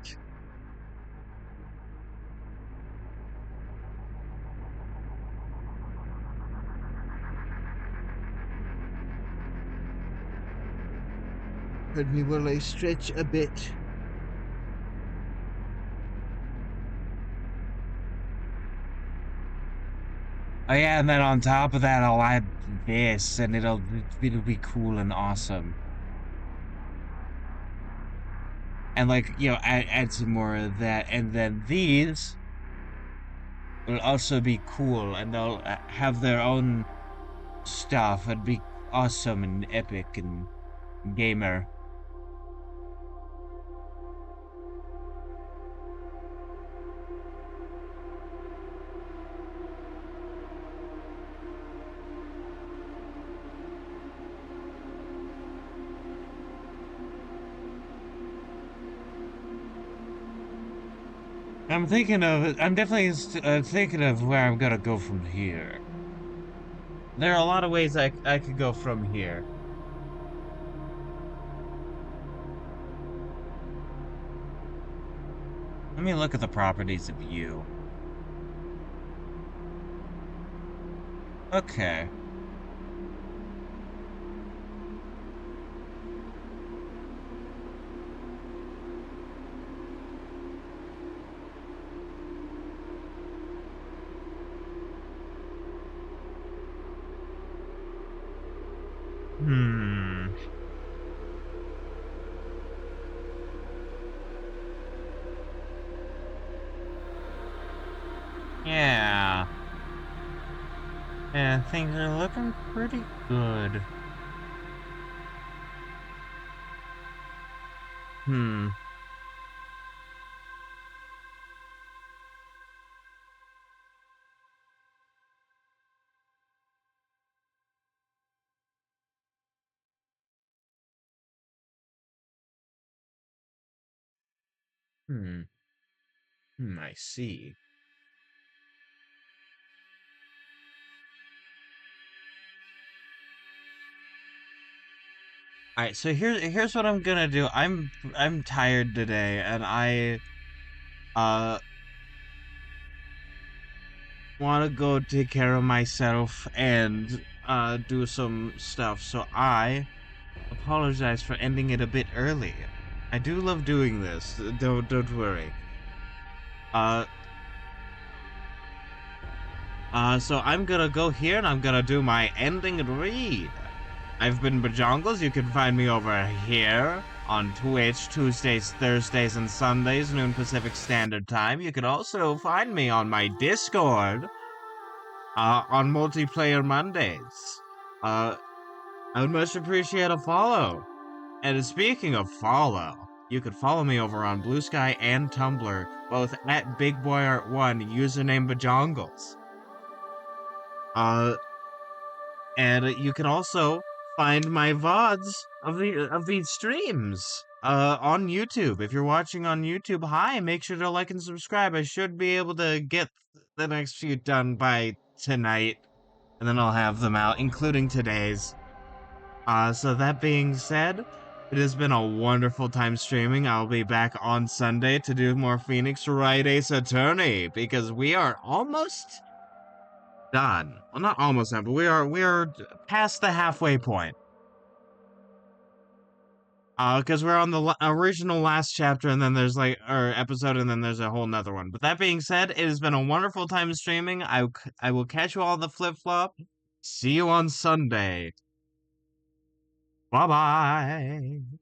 Let me while I stretch a bit. Oh yeah, and then on top of that, I'll add this, and it'll be cool and awesome. And like add some more of that, and then these will also be cool, and they'll have their own stuff and be awesome and epic and gamer. I'm definitely thinking of where I'm gonna go from here. There are a lot of ways I could go from here. Let me look at the properties of you. Okay. Hmm. Yeah. Yeah, things are looking pretty good. Hmm. Hmm. I see. All right, so here's what I'm gonna do. I'm tired today, and I uh want to go take care of myself and do some stuff. So I apologize for ending it a bit early. I do love doing this. Don't worry. Uh so I'm gonna go here and I'm gonna do my ending read. I've been Bajongles. You can find me over here on Twitch Tuesdays, Thursdays, and Sundays, noon Pacific Standard Time. You can also find me on my Discord on Multiplayer Mondays. Uh, I would much appreciate a follow. And speaking of follow, you could follow me over on Bluesky and Tumblr, both at BigBoyArt1, username Bajongles. Uh, and you can also find my VODs of these streams on YouTube. If you're watching on YouTube, hi, make sure to like and subscribe. I should be able to get the next few done by tonight, and then I'll have them out, including today's. So that being said, it has been a wonderful time streaming. I'll be back on Sunday to do more Phoenix Wright Ace Attorney because we are almost done. Well, not almost done, but we are past the halfway point. Because we're on the original last chapter, and then there's or episode, and then there's a whole nother one. But that being said, it has been a wonderful time streaming. I will catch you all the flip flop. See you on Sunday. Bye bye.